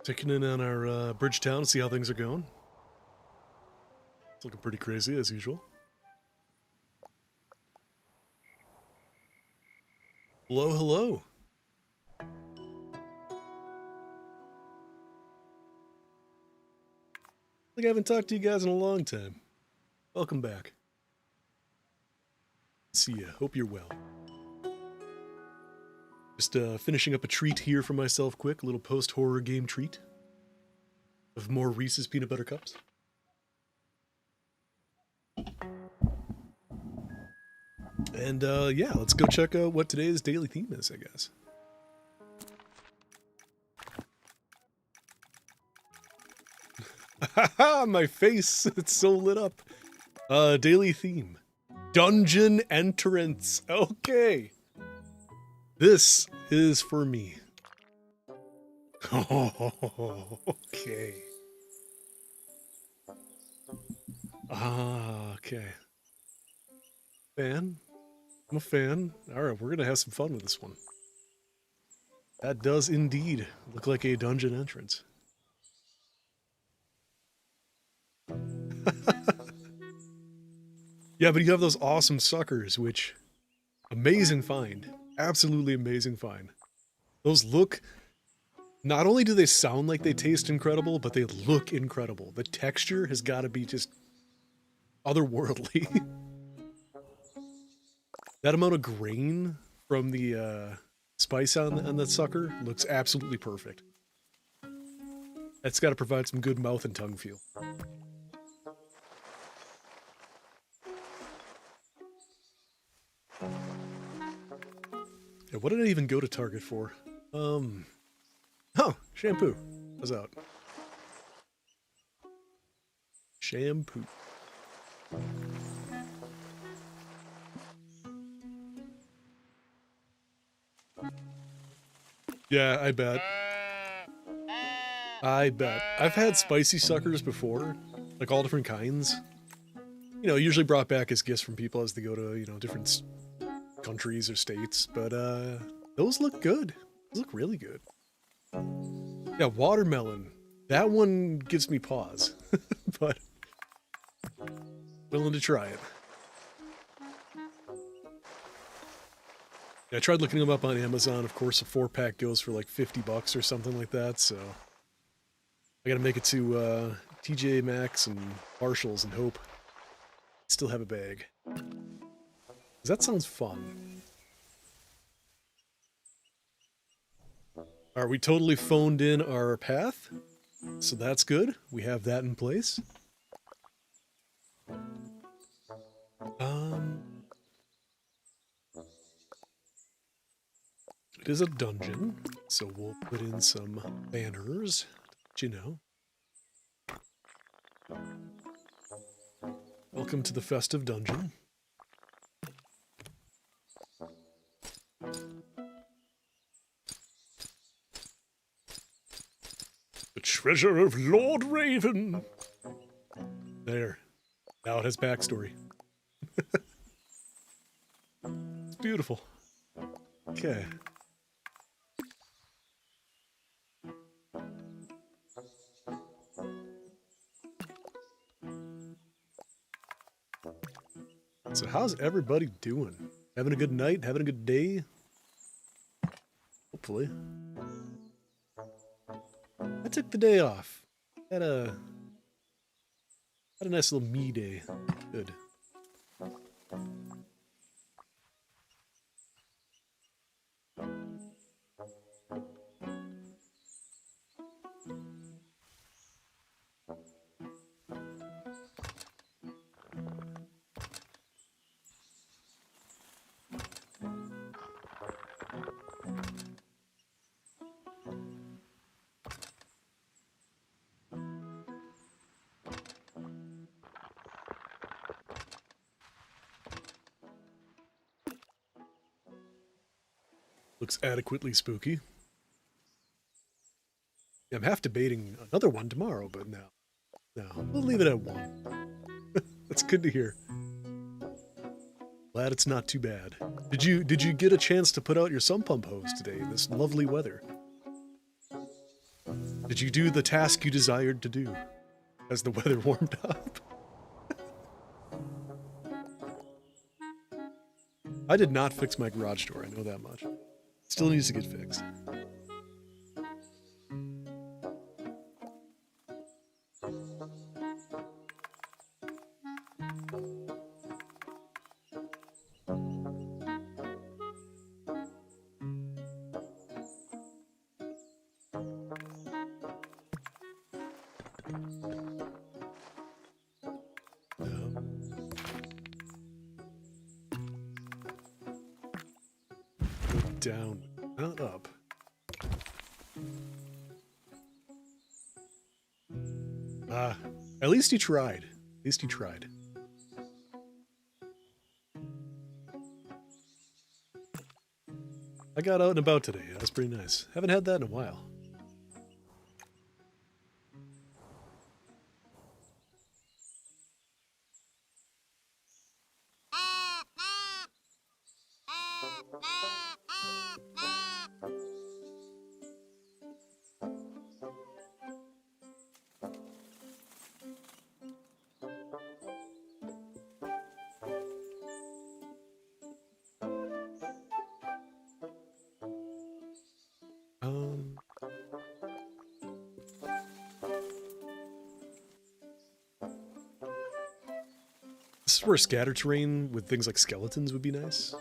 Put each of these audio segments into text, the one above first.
Checking in on our Bridgetown, see how things are going. It's looking pretty crazy as usual. Hello, hello. I think I haven't talked to you guys in a long time. Welcome back. See ya. Hope you're well. Just finishing up a treat here for myself quick. A little post-horror game treat. Of more Reese's Peanut Butter Cups. And yeah, let's go check out what today's daily theme is, I guess. Haha, my face, it's so lit up. Daily theme. Dungeon entrance. Okay. This is for me. Oh, okay. Okay. Fan? I'm a fan. Alright, we're gonna have some fun with this one. That does indeed look like a dungeon entrance. Yeah, but you have those awesome suckers, which... Amazing find. Absolutely amazing find. Those look... Not only do they sound like they taste incredible, but they look incredible. The texture has got to be just... otherworldly. That amount of grain from the spice on that sucker looks absolutely perfect. That's got to provide some good mouth and tongue feel. Yeah, what did I even go to Target for? Oh, shampoo. How's that? Shampoo. Yeah, I bet. I bet. I've had spicy suckers before, like all different kinds. You know, usually brought back as gifts from people as they go to, you know, different countries or states, but those look good. Those look really good. Yeah, watermelon. That one gives me pause, but willing to try it. Yeah, I tried looking them up on Amazon. Of course, a 4-pack goes for like 50 bucks or something like that, so I gotta make it to TJ Maxx and Marshalls and hope I still have a bag. 'Cause that sounds fun. Alright, we totally phoned in our path, so that's good. We have that in place. It is a dungeon, so we'll put in some banners, you know. Welcome to the festive dungeon. The treasure of Lord Raven. There. Now it has backstory. It's beautiful. Okay. So how's everybody doing? Having a good night? Having a good day? Hopefully. I took the day off. Had a nice little me day. Good. Looks adequately spooky. Yeah, I'm half debating another one tomorrow, but no. No, we'll leave it at one. That's good to hear. Glad it's not too bad. Did you get a chance to put out your sump pump hose today in this lovely weather? Did you do the task you desired to do as the weather warmed up? I did not fix my garage door, I know that much. Still needs to get fixed. Down, not up. At least he tried. At least he tried. I got out and about today. That was pretty nice. Haven't had that in a while. This is where scatter terrain with things like skeletons would be nice.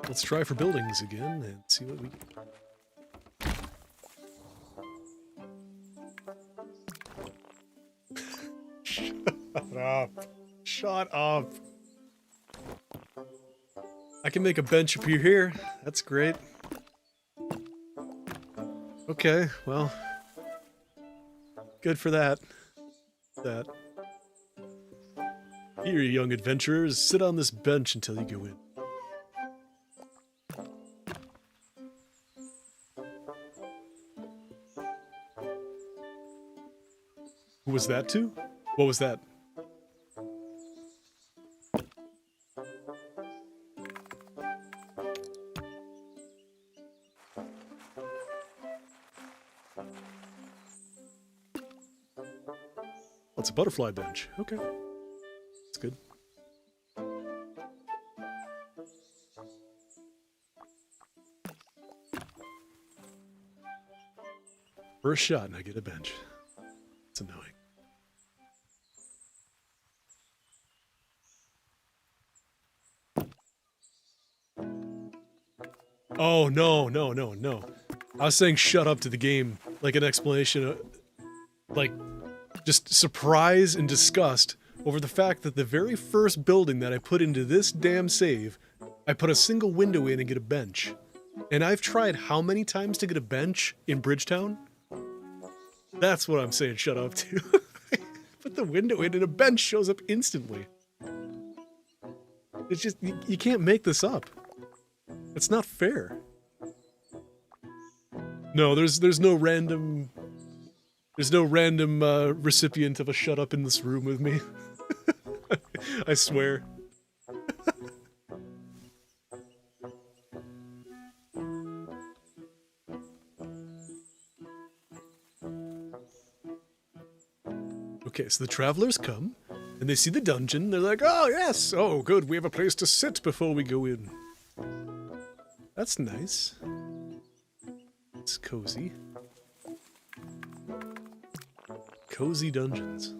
Let's try for buildings again and see what we get. Shut up. Shut up. I can make a bench appear here. That's great. Okay, well. Good for that. Here, young adventurers, sit on this bench until you go in. Who was that to? What was that? It's a butterfly bench. Okay. That's good. First shot and I get a bench. It's annoying. Oh, no. I was saying shut up to the game. Like an explanation of, like, just surprise and disgust over the fact that the very first building that I put into this damn save, I put a single window in and get a bench. And I've tried how many times to get a bench in Bridgetown? That's what I'm saying shut up to. Put the window in and a bench shows up instantly. It's just, you can't make this up. It's not fair. No, there's no random... There's no random recipient of a shut up in this room with me. I swear. Okay, so the travelers come, and they see the dungeon, they're like, oh yes, oh good, we have a place to sit before we go in. That's nice. It's cozy. Cozy dungeons.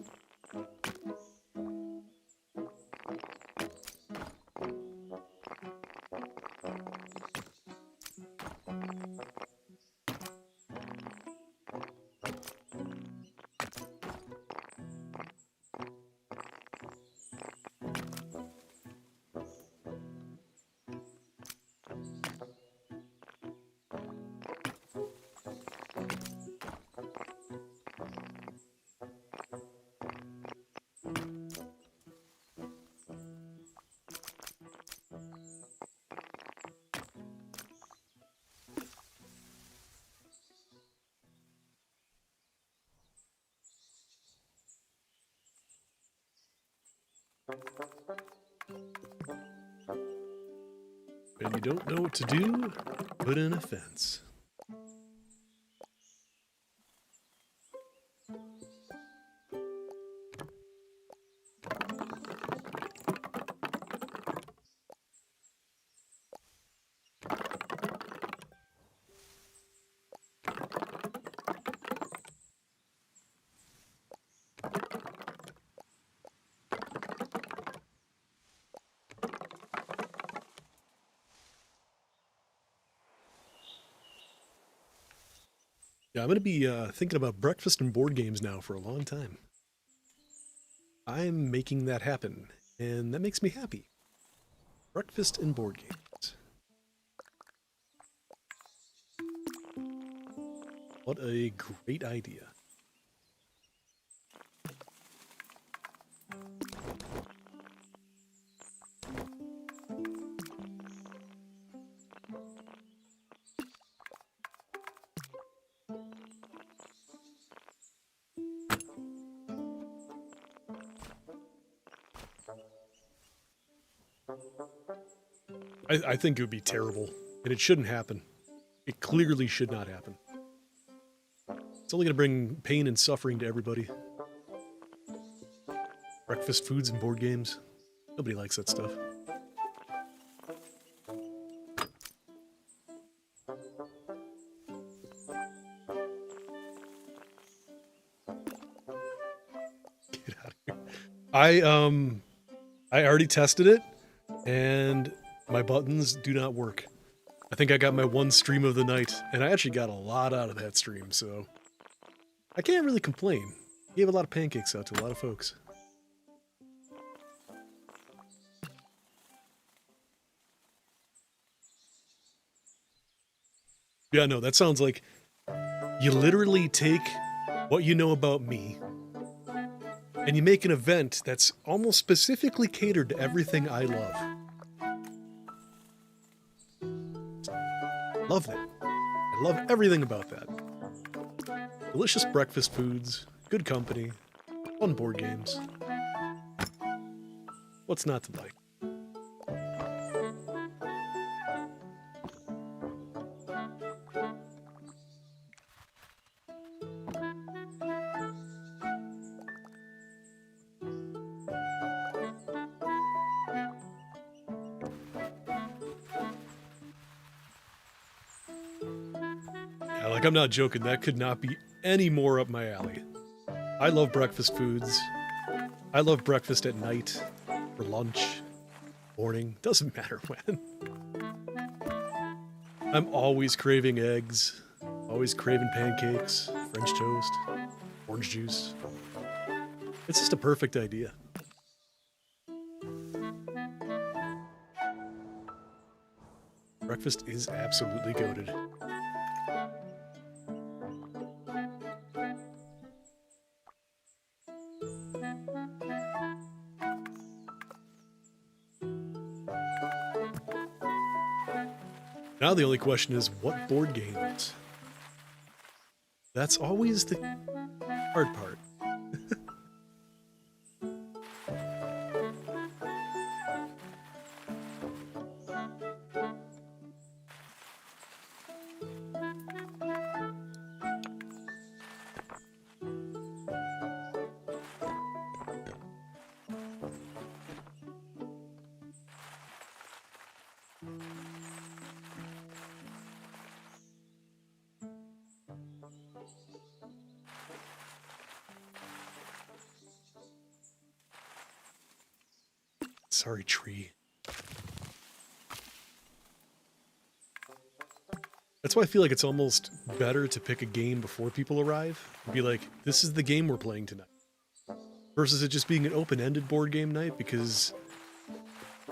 When you don't know what to do, put in a fence. Yeah, I'm going to be thinking about breakfast and board games now for a long time. I'm making that happen, and that makes me happy. Breakfast and board games. What a great idea. I think it would be terrible, and it shouldn't happen. It clearly should not happen. It's only going to bring pain and suffering to everybody. Breakfast foods and board games. Nobody likes that stuff. Get out of here. I already tested it, and my buttons do not work. I think I got my one stream of the night, and I actually got a lot out of that stream, so I can't really complain. Gave a lot of pancakes out to a lot of folks. Yeah, no, that sounds like you literally take what you know about me and you make an event that's almost specifically catered to everything I love. Love that. I love everything about that. Delicious breakfast foods, good company, fun board games. What's not to like? Yeah, like, I'm not joking, that could not be any more up my alley. I love breakfast foods. I love breakfast at night, for lunch, morning, doesn't matter when. I'm always craving eggs, always craving pancakes, French toast, orange juice. It's just a perfect idea. Breakfast is absolutely goated. Now the only question is, what board games? That's always the hard part. Sorry, tree. That's why I feel like it's almost better to pick a game before people arrive. Be like, this is the game we're playing tonight. Versus it just being an open-ended board game night, because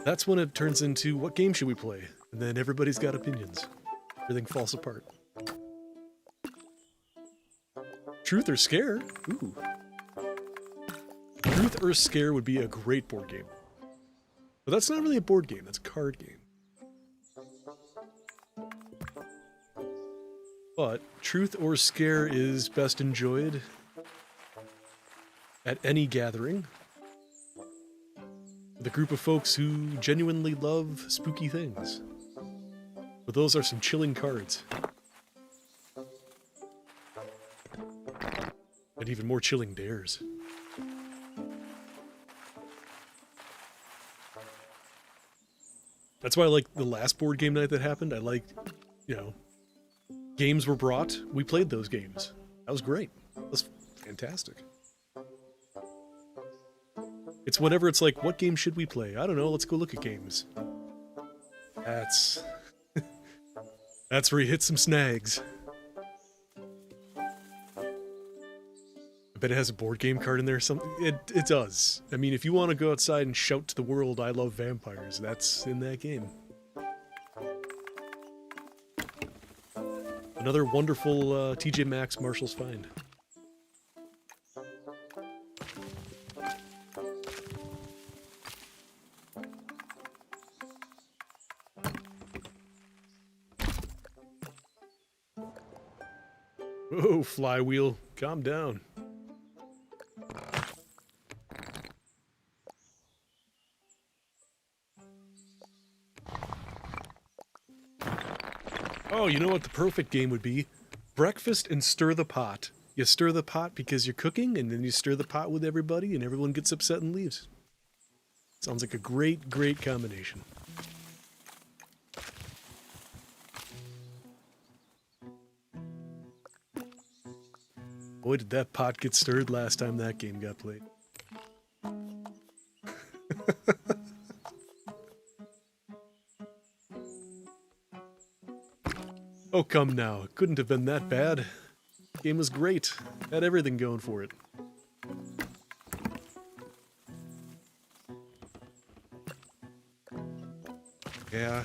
that's when it turns into, what game should we play? And then everybody's got opinions. Everything falls apart. Truth or Scare? Ooh. Truth or Scare would be a great board game. But that's not really a board game, that's a card game. But Truth or Scare is best enjoyed at any gathering. with a group of folks who genuinely love spooky things. But those are some chilling cards. And even more chilling dares. That's why I like the last board game night that happened. I liked, you know, games were brought. We played those games. That was great. That was fantastic. It's whenever it's like, what game should we play? I don't know. Let's go look at games. That's... That's where you hit some snags. I bet it has a board game card in there or something. It does. I mean, if you want to go outside and shout to the world, I love vampires, that's in that game. Another wonderful TJ Maxx Marshall's find. Whoa, flywheel, calm down. Oh, you know what the perfect game would be? Breakfast and stir the pot. You stir the pot because you're cooking, and then you stir the pot with everybody, and everyone gets upset and leaves. Sounds like a great, great combination. Boy, did that pot get stirred last time that game got played. Oh, come now. It couldn't have been that bad. The game was great. Had everything going for it. Yeah.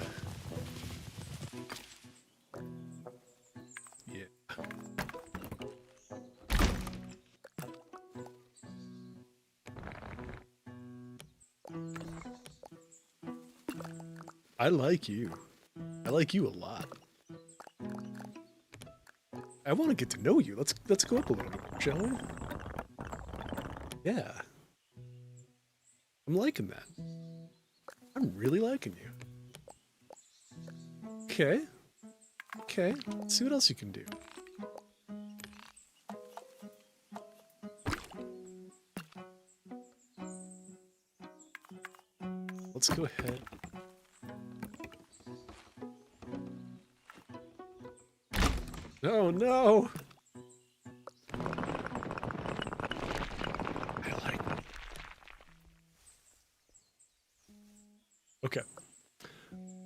Yeah. I like you. I like you a lot. I want to get to know you. Let's go up a little bit, shall we? Yeah. I'm liking that. I'm really liking you. Okay. Okay. Let's see what else you can do. Let's go ahead. Oh no! I like it. Okay.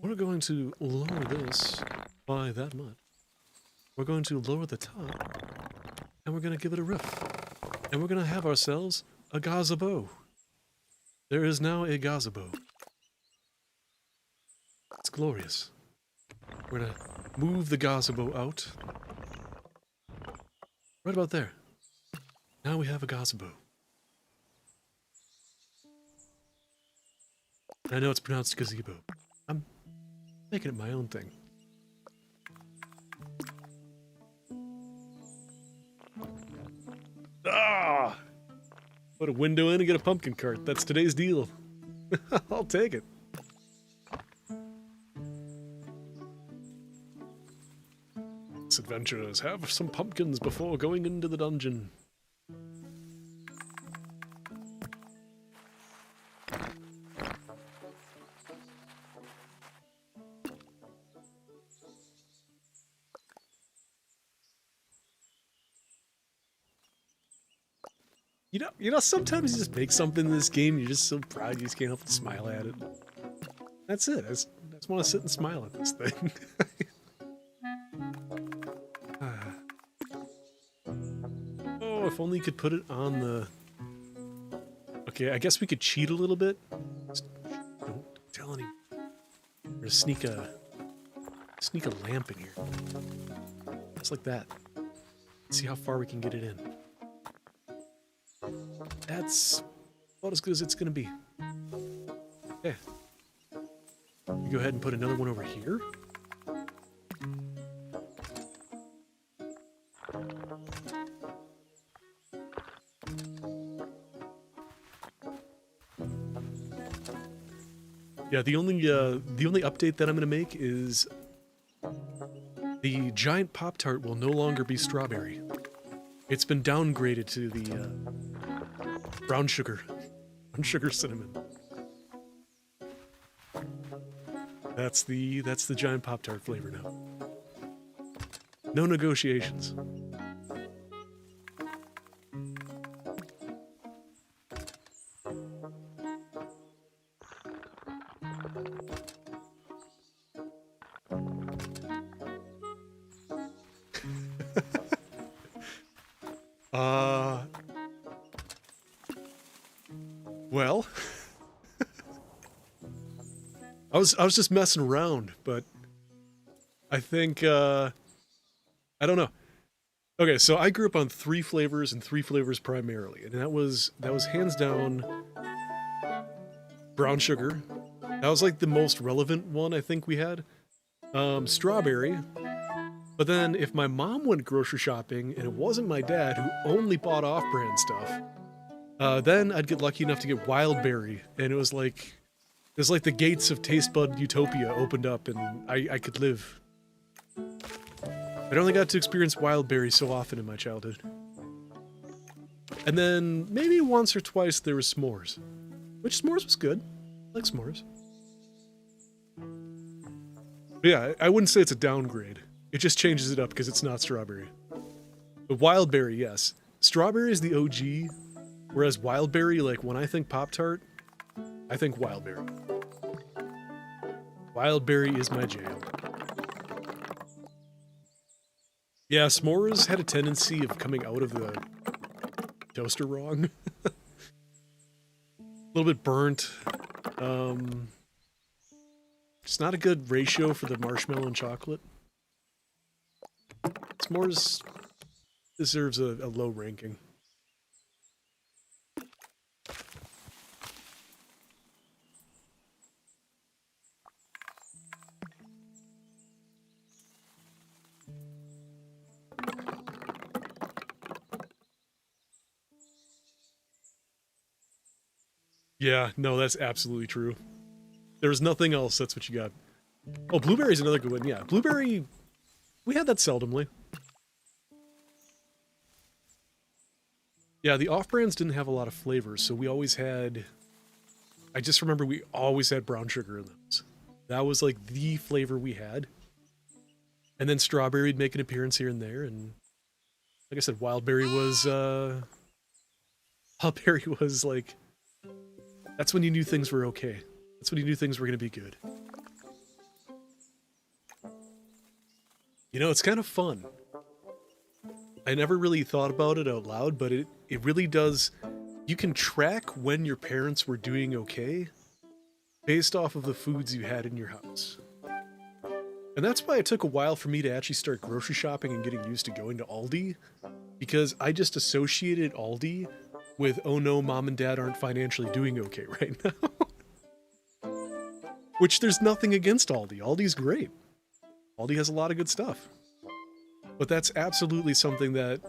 We're going to lower this by that much. We're going to lower the top, and we're going to give it a roof. And we're going to have ourselves a gazebo. There is now a gazebo. It's glorious. We're going to move the gazebo out. Right about there. Now we have a gazebo. I know it's pronounced gazebo. I'm making it my own thing. Ah! Put a window in and get a pumpkin cart. That's today's deal. I'll take it. Adventurers, have some pumpkins before going into the dungeon. You know, sometimes you just make something in this game, you're just so proud you just can't help but smile at it. That's it. I just want to sit and smile at this thing. Oh, if only you could put it on the... Okay, I guess we could cheat a little bit. Just don't tell anyone. We're gonna sneak a lamp in here. Just like that. See how far we can get it in. That's about as good as it's gonna be. Okay. You go ahead and put another one over here. Yeah, the only update that I'm gonna make is the giant Pop-Tart will no longer be strawberry. It's been downgraded to the brown sugar cinnamon. That's the giant Pop-Tart flavor now. No negotiations. Well, I was just messing around, but I think I don't know. Okay, so I grew up on 3 flavors and 3 flavors primarily, and that was hands down brown sugar. That was like the most relevant one I think we had. Strawberry. But then if my mom went grocery shopping and it wasn't my dad who only bought off-brand stuff, then I'd get lucky enough to get wild berry, and it was like the gates of taste bud utopia opened up, and I could live. I'd only got to experience wild berry so often in my childhood. And then maybe once or twice there was s'mores, which s'mores was good. I like s'mores. But yeah, I wouldn't say it's a downgrade. It just changes it up because it's not strawberry. But wild berry, yes. Strawberry is the OG, whereas wild berry, like when I think Pop-Tart, I think wild berry. Wild berry is my jam. Yeah, s'mores had a tendency of coming out of the toaster wrong. A little bit burnt. It's not a good ratio for the marshmallow and chocolate. S'mores deserves a low ranking. Yeah, no, that's absolutely true. There's nothing else, that's what you got. Oh, blueberry's another good one, yeah. Blueberry, we had that seldomly. Yeah, the off-brands didn't have a lot of flavors, so we always had... I just remember we always had brown sugar in those. That was like the flavor we had. And then strawberry would make an appearance here and there, and like I said, wild berry was like... That's when you knew things were okay. That's when you knew things were going to be good. You know, it's kind of fun. I never really thought about it out loud, but it really does... You can track when your parents were doing okay based off of the foods you had in your house. And that's why it took a while for me to actually start grocery shopping and getting used to going to Aldi, because I just associated Aldi with, oh no, mom and dad aren't financially doing okay right now. Which there's nothing against Aldi. Aldi's great. Aldi has a lot of good stuff. But that's absolutely something that...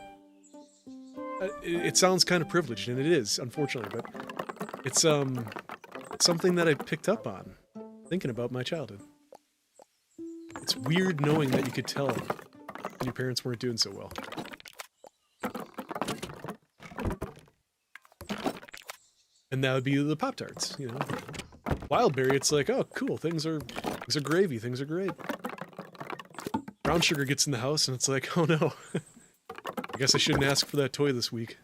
It sounds kind of privileged, and it is, unfortunately, but it's something that I picked up on thinking about my childhood. It's weird knowing that you could tell when your parents weren't doing so well. And that would be the Pop-Tarts, you know. Wildberry, it's like, oh, cool, things are gravy, things are great. Brown sugar gets in the house, and it's like, oh no. I guess I shouldn't ask for that toy this week.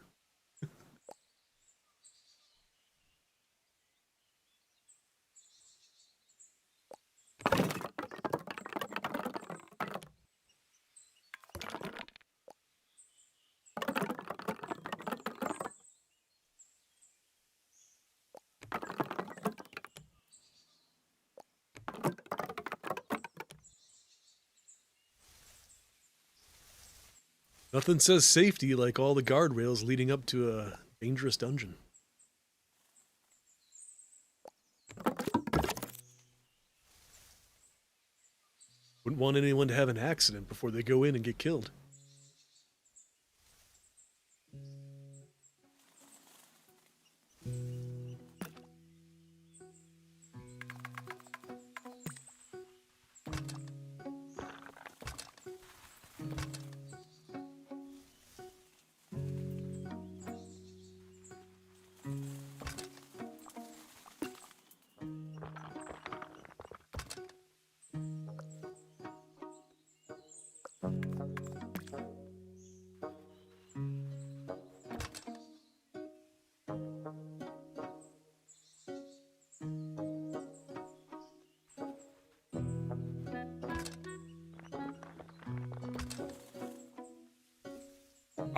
Nothing says safety like all the guardrails leading up to a dangerous dungeon. Wouldn't want anyone to have an accident before they go in and get killed.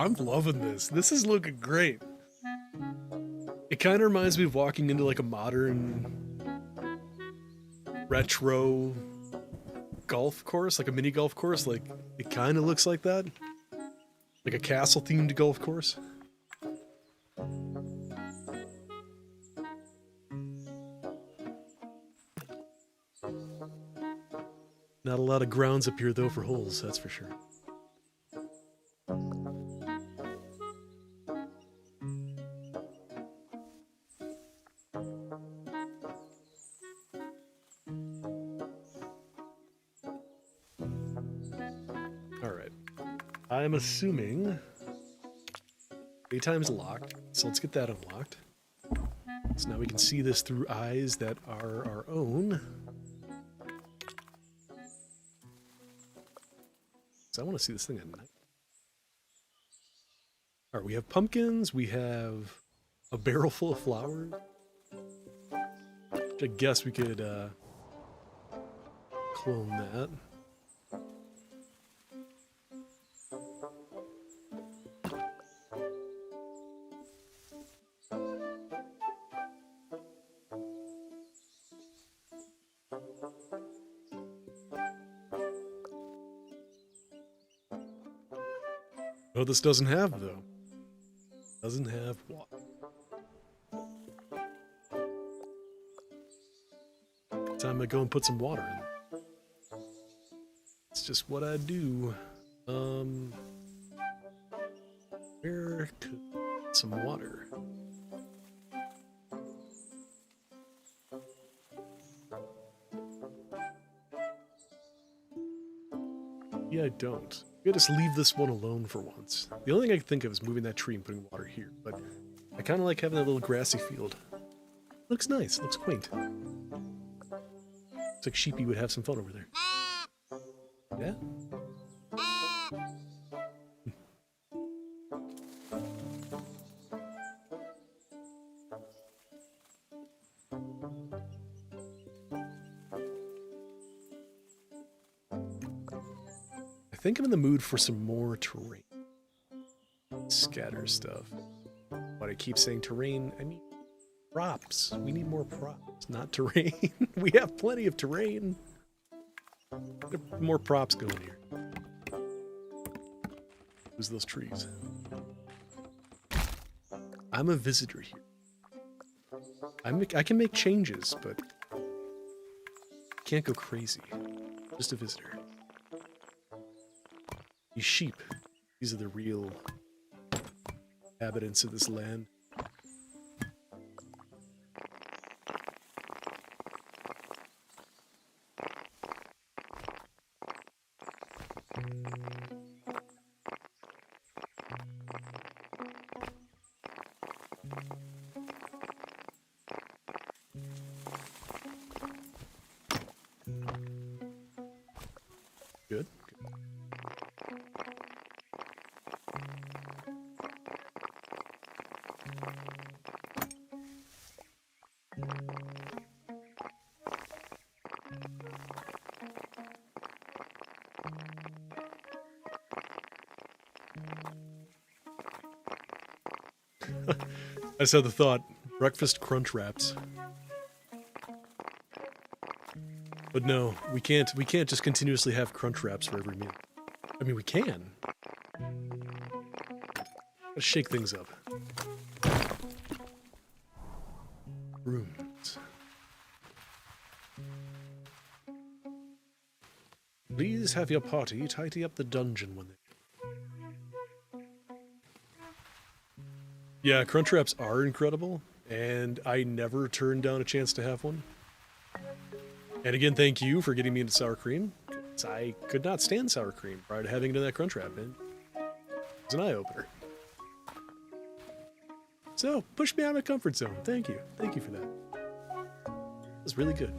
I'm loving this. This is looking great. It kind of reminds me of walking into like a modern retro golf course, like a mini golf course. Like it kind of looks like that, like a castle themed golf course. Not a lot of grounds up here though for holes, that's for sure. I'm assuming daytime's locked, so let's get that unlocked. So now we can see this through eyes that are our own. So I want to see this thing at night. Alright, we have pumpkins, we have a barrel full of flowers. I guess we could clone that. Oh, this doesn't have, though. Doesn't have water. Time I go and put some water in. It's just what I do. Where could some water? Yeah, I don't. We gotta just leave this one alone for once. The only thing I can think of is moving that tree and putting water here, but I kind of like having that little grassy field. Looks nice, looks quaint. Looks like Sheepy would have some fun over there. Yeah? I think I'm in the mood for some more terrain. Scatter stuff. But I keep saying terrain, I mean props. We need more props, not terrain. We have plenty of terrain. Get more props going here. Who's those trees? I'm a visitor here. I can make changes, but can't go crazy. Just a visitor. These sheep, these are the real inhabitants of this land. Good. I just had the thought, breakfast crunch wraps. But no, we can't just continuously have crunch wraps for every meal. I mean, we can. Let's shake things up. Rooms. Please have your party tidy up the dungeon when they... Yeah, crunch wraps are incredible, and I never turned down a chance to have one. And again, thank you for getting me into sour cream. I could not stand sour cream prior to having into that crunch wrap, and it was an eye-opener. So, push me out of my comfort zone. Thank you. Thank you for that. That was really good.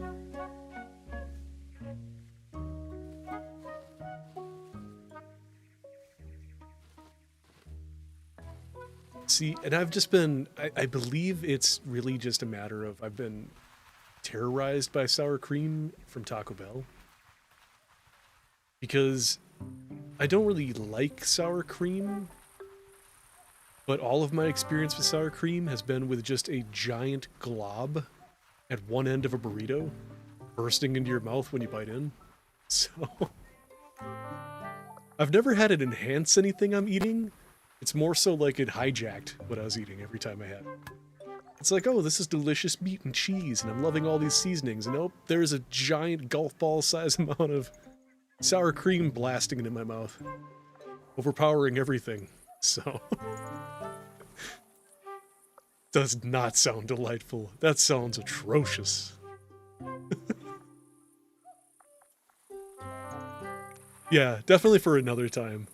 See, and I've just been, I believe it's really just a matter of I've been terrorized by sour cream from Taco Bell. Because I don't really like sour cream, but all of my experience with sour cream has been with just a giant glob at one end of a burrito bursting into your mouth when you bite in. So I've never had it enhance anything I'm eating. It's more so like it hijacked what I was eating every time I had it. It's like, oh, this is delicious meat and cheese, and I'm loving all these seasonings. And nope, there's a giant golf ball size amount of sour cream blasting into my mouth, overpowering everything. So, does not sound delightful. That sounds atrocious. Yeah, definitely for another time.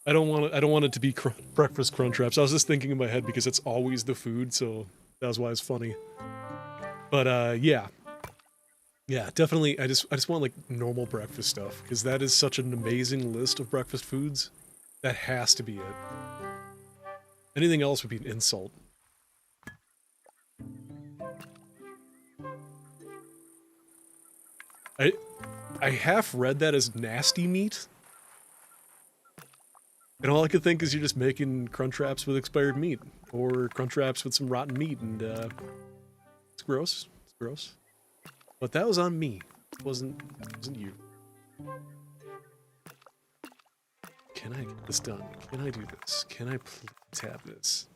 I don't want it to be breakfast crunch wraps. I was just thinking in my head because it's always the food, so that was why it's funny. But yeah. Yeah, definitely I just want like normal breakfast stuff because that is such an amazing list of breakfast foods. That has to be it. Anything else would be an insult. I half read that as nasty meat. And all I could think is you're just making crunch wraps with expired meat. Or crunch wraps with some rotten meat, and it's gross. It's gross. But that was on me. It wasn't you. Can I get this done? Can I do this? Can I please have this?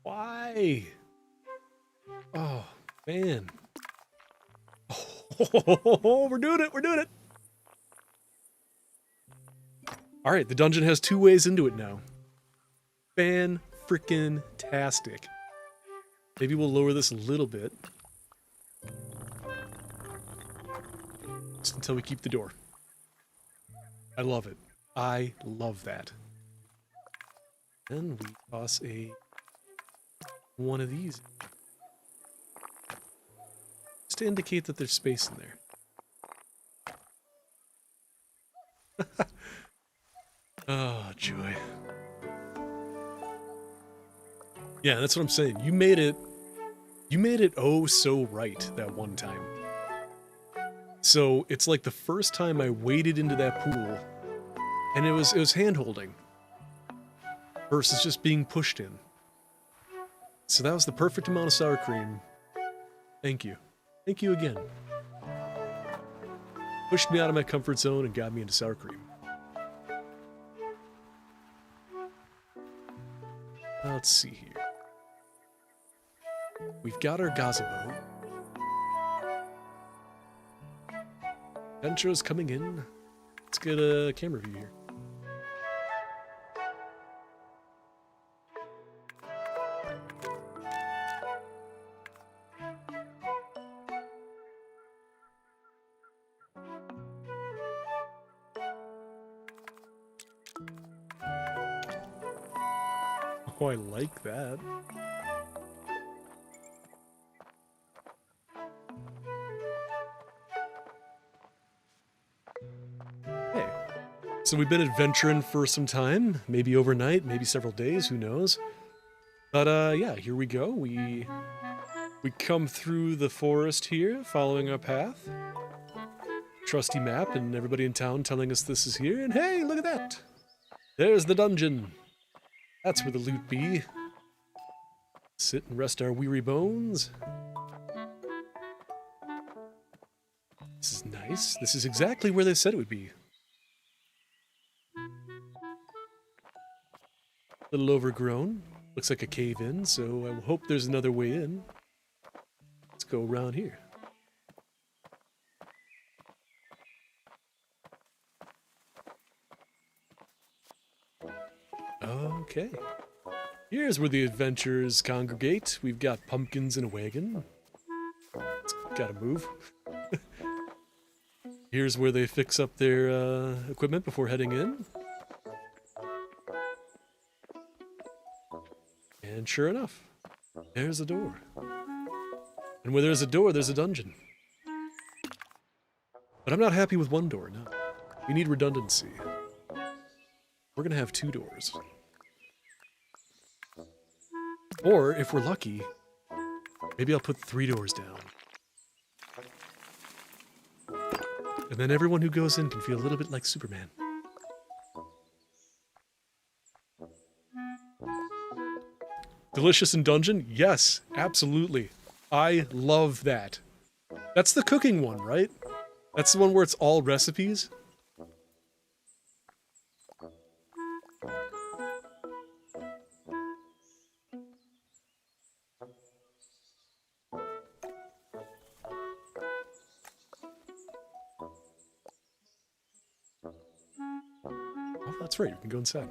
Why? Oh, man. Oh, we're doing it! We're doing it! Alright, the dungeon has 2 ways into it now. Fan-frickin-tastic. Maybe we'll lower this a little bit. Just until we keep the door. I love it. I love that. And we toss one of these. Just to indicate that there's space in there. Oh, joy. Yeah, that's what I'm saying. You made it oh so right that one time. So it's like the first time I waded into that pool, and it was hand-holding versus just being pushed in. So that was the perfect amount of sour cream. Thank you. Thank you again. Pushed me out of my comfort zone and got me into sour cream. Let's see here. We've got our gazebo. Venture's coming in. Let's get a camera view here. Oh, I like that. Hey. So we've been adventuring for some time, maybe overnight, maybe several days, who knows. But yeah, here we go. We come through the forest here, following our path. Trusty map and everybody in town telling us this is here. And hey, look at that! There's the dungeon. That's where the loot be. Sit and rest our weary bones. This is nice. This is exactly where they said it would be. A little overgrown. Looks like a cave-in, so I hope there's another way in. Let's go around here. Okay. Here's where the adventurers congregate. We've got pumpkins in a wagon. It's gotta move. Here's where they fix up their equipment before heading in. And sure enough, there's a door. And where there's a door, there's a dungeon. But I'm not happy with one door, no. We need redundancy. We're gonna have 2 doors. Or, if we're lucky, maybe I'll put 3 doors down. And then everyone who goes in can feel a little bit like Superman. Delicious in dungeon? Yes, absolutely. I love that. That's the cooking one, right? That's the one where it's all recipes? Oh, that's right, you can go inside.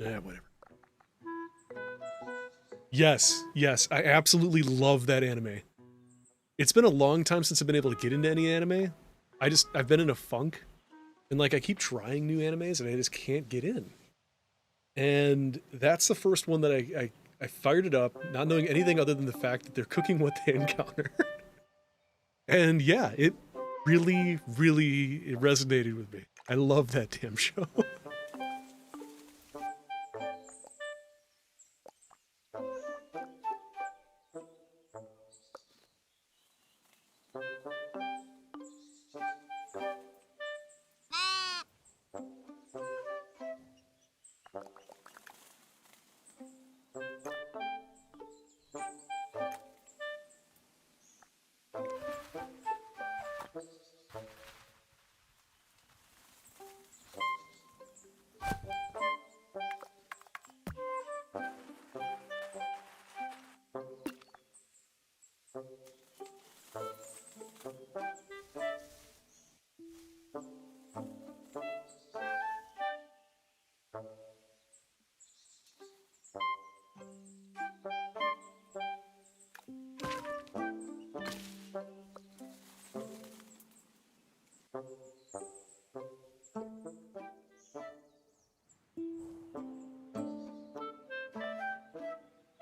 Yeah, whatever. Yes, yes, I absolutely love that anime. It's been a long time since I've been able to get into any anime. I've been in a funk, and like I keep trying new animes and I just can't get in. And that's the first one that I fired it up, not knowing anything other than the fact that they're cooking what they encounter. And yeah, it really it resonated with me. I love that damn show.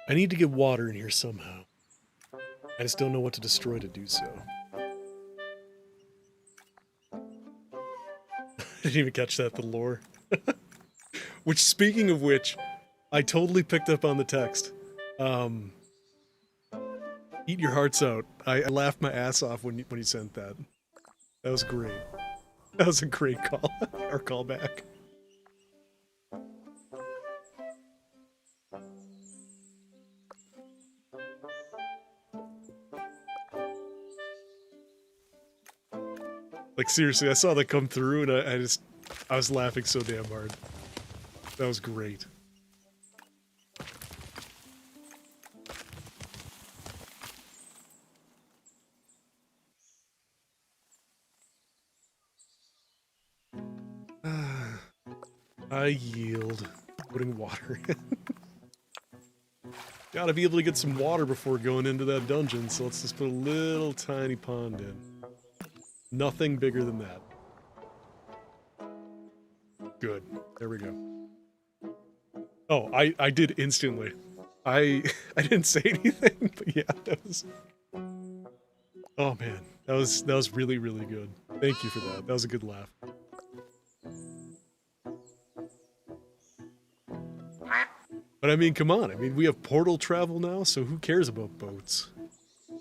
I need to get water in here somehow. I just don't know what to destroy to do so. I didn't even catch that, the lore. Which, speaking of which, I totally picked up on the text. Eat your hearts out. I laughed my ass off when you sent that. That was great. That was a great call, or callback. Like seriously, I saw that come through and I was laughing so damn hard. That was great. I yield. Putting water in. Gotta be able to get some water before going into that dungeon, so let's just put a little tiny pond in. Nothing bigger than that. Good. There we go. Oh, I did instantly. I didn't say anything, but yeah, that was... Oh man, that was really good. Thank you for that. That was a good laugh. But I mean, come on. I mean, we have portal travel now, so who cares about boats?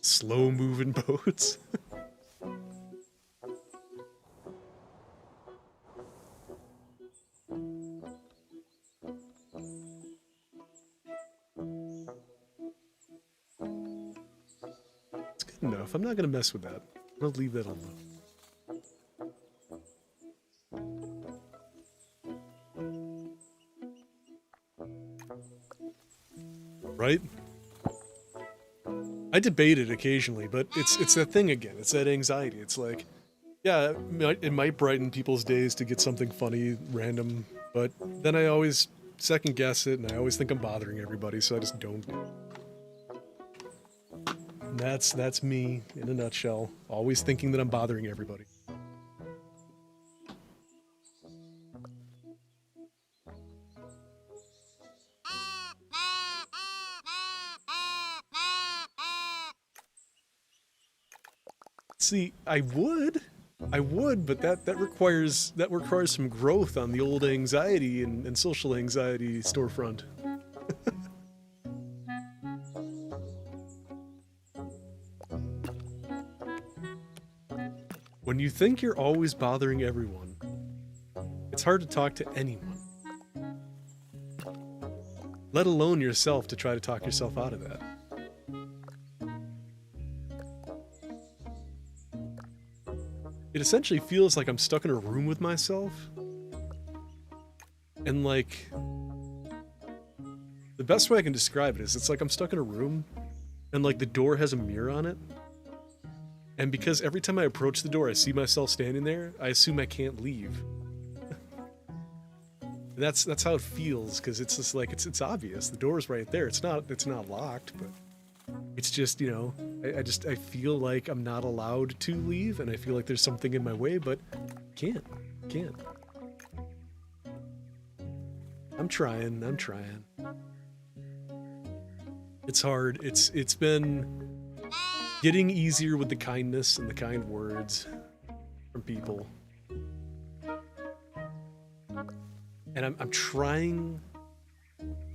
Slow-moving boats. It's good enough. I'm not gonna mess with that. I'll leave that alone. Right? I debate it occasionally, but it's that thing again. It's that anxiety. It's like, yeah, it might brighten people's days to get something funny, random, but then I always second guess it, and I always think I'm bothering everybody, so I just don't do it. And that's me in a nutshell. Always thinking that I'm bothering everybody. See, I would, but that requires some growth on the old anxiety and social anxiety storefront. you think you're always bothering everyone, it's hard to talk to anyone. Let alone yourself to try to talk yourself out of that. It essentially feels like I'm stuck in a room with myself. And like, the best way I can describe it is it's like I'm stuck in a room and like the door has a mirror on it. And because every time I approach the door, I see myself standing there, I assume I can't leave. That's how it feels, because it's just like it's obvious. The door's right there. It's not locked, but it's just, you know, I feel like I'm not allowed to leave, and I feel like there's something in my way, but can't. I'm trying. It's hard. It's been getting easier with the kindness and the kind words from people. And I'm trying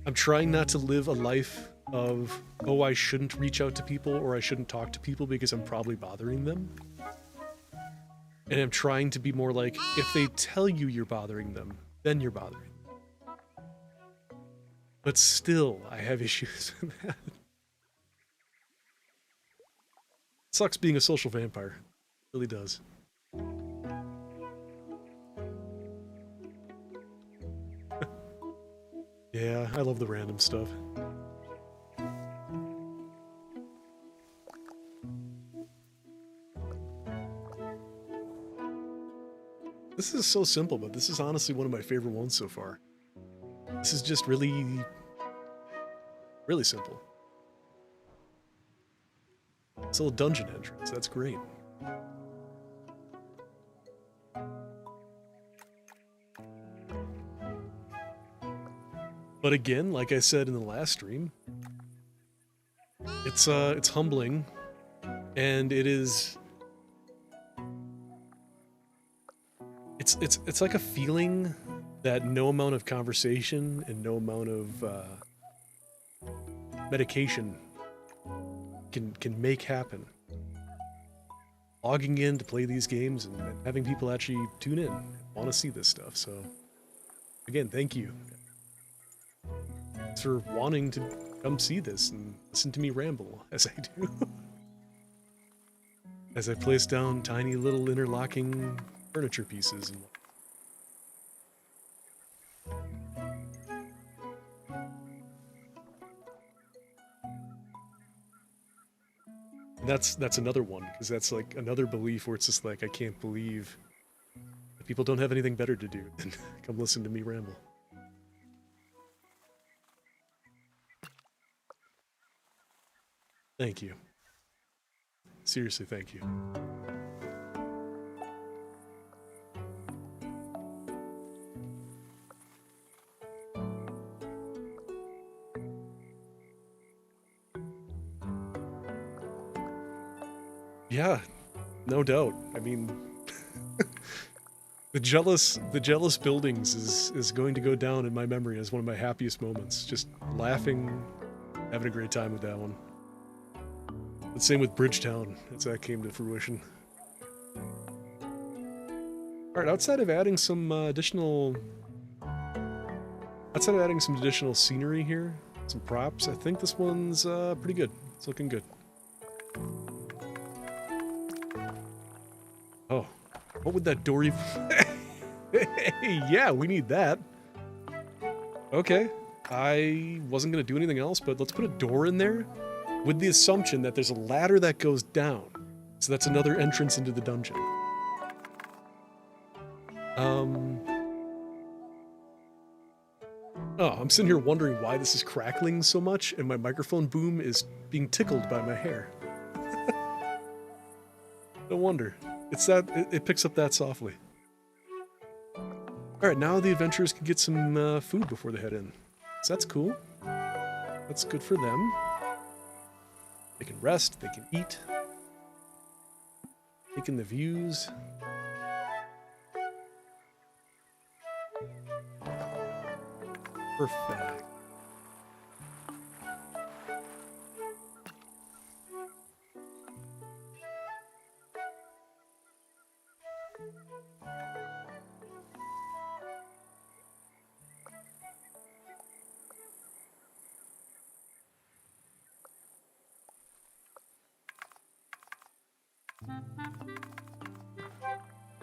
not to live a life of, oh, I shouldn't reach out to people or I shouldn't talk to people because I'm probably bothering them. And I'm trying to be more like, if they tell you you're bothering them, then you're bothering them. But still, I have issues with that. It sucks being a social vampire. It really does. Yeah, I love the random stuff. This is so simple, but this is honestly one of my favorite ones so far. This is just really, really simple. It's a little dungeon entrance. That's great. But again, like I said in the last stream, it's humbling, and it is. It's like a feeling that no amount of conversation and no amount of medication can make happen. Logging in to play these games and having people actually tune in and want to see this stuff. So, again, thank you. Thanks for wanting to come see this and listen to me ramble, as I do. As I place down tiny little interlocking furniture pieces. And that's another one, because that's like another belief where it's just like, I can't believe that people don't have anything better to do than come listen to me ramble. Thank you. Seriously, thank you. Yeah, no doubt. I mean, the jealous buildings is going to go down in my memory as one of my happiest moments. Just laughing, having a great time with that one. The same with Bridgetown, as that came to fruition. Alright, outside of adding some additional scenery here, some props, I think this one's pretty good. It's looking good. Oh, what would that door even... Hey, yeah, we need that. Okay, I wasn't going to do anything else, but let's put a door in there with the assumption that there's a ladder that goes down. So that's another entrance into the dungeon. Oh, I'm sitting here wondering why this is crackling so much and my microphone boom is being tickled by my hair. No wonder. It's that it picks up that softly. Alright, now the adventurers can get some food before they head in. So that's cool. That's good for them. They can rest, they can eat. Take in the views. Perfect.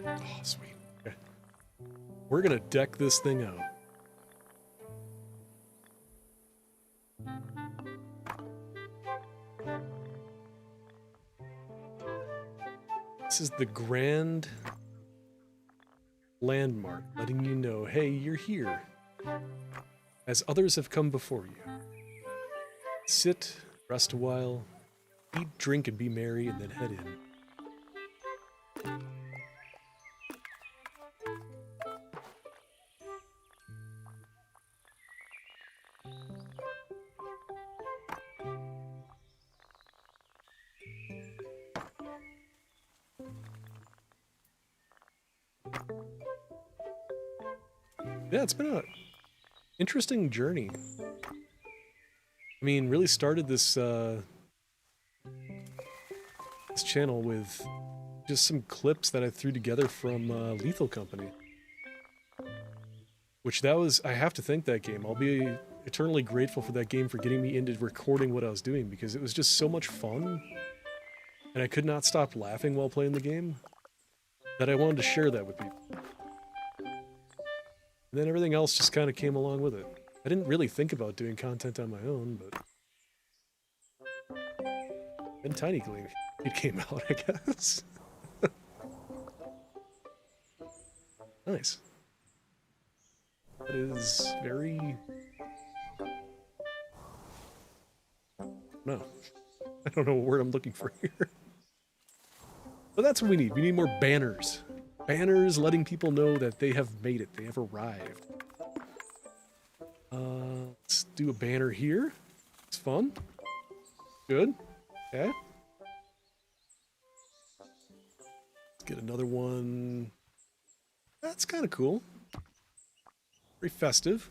Oh, sweet. Okay. We're gonna deck this thing out. This is the grand landmark, letting you know, hey, you're here, as others have come before you. Sit, rest a while, eat, drink, and be merry, and then head in. Yeah, it's been an interesting journey. I mean, really started this this channel with just some clips that I threw together from Lethal Company. Which that was, I have to thank that game. I'll be eternally grateful for that game for getting me into recording what I was doing, because it was just so much fun. And I could not stop laughing while playing the game, that I wanted to share that with people. And then everything else just kind of came along with it. I didn't really think about doing content on my own, but then Tiny Glade it came out, I guess. Nice. That is very... No. I don't know what word I'm looking for here. But that's what we need. We need more banners. Banners letting people know that they have made it. They have arrived. Let's do a banner here. It's fun. Good. Okay. Let's get another one. That's kind of cool. Very festive.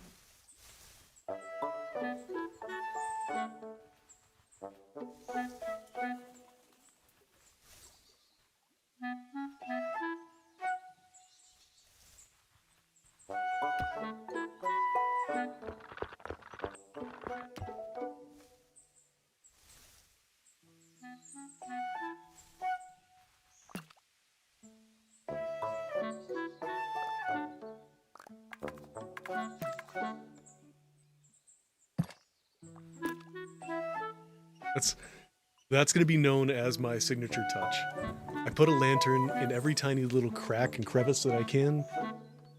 That's going to be known as my signature touch. I put a lantern in every tiny little crack and crevice that I can.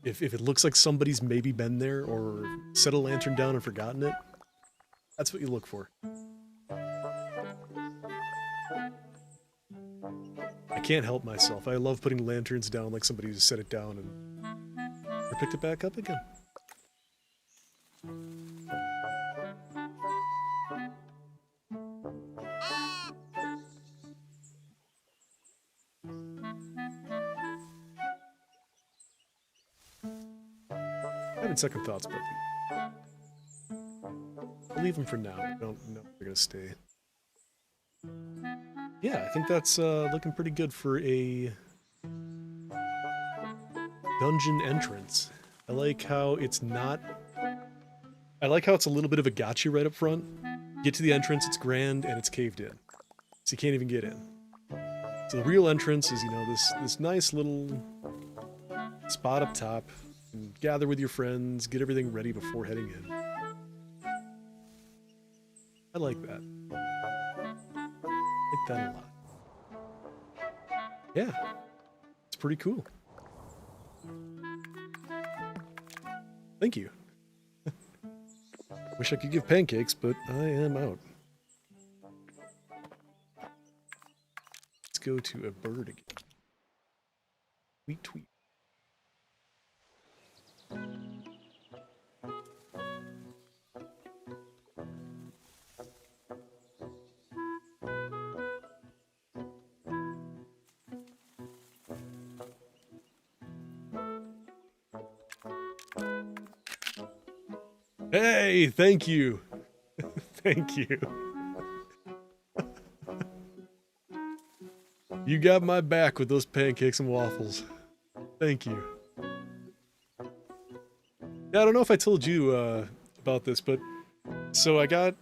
If it looks like somebody's maybe been there or set a lantern down and forgotten it, that's what you look for. I can't help myself. I love putting lanterns down like somebody just set it down and picked it back up again. Having second thoughts about these. I'll leave them for now. I don't know if they're gonna stay. Yeah, I think that's looking pretty good for a dungeon entrance. I like how it's not... I like how it's a little bit of a gotcha right up front. Get to the entrance, it's grand, and it's caved in. So you can't even get in. So the real entrance is, you know, this nice little spot up top. And gather with your friends, get everything ready before heading in. I like that. I like that a lot. Yeah, it's pretty cool. Thank you. Wish I could give pancakes, but I am out. Let's go to a bird again. Tweet, tweet. Hey, thank you. Thank you. You got my back with those pancakes and waffles. Thank you. Yeah, I don't know if I told you about this, but so I got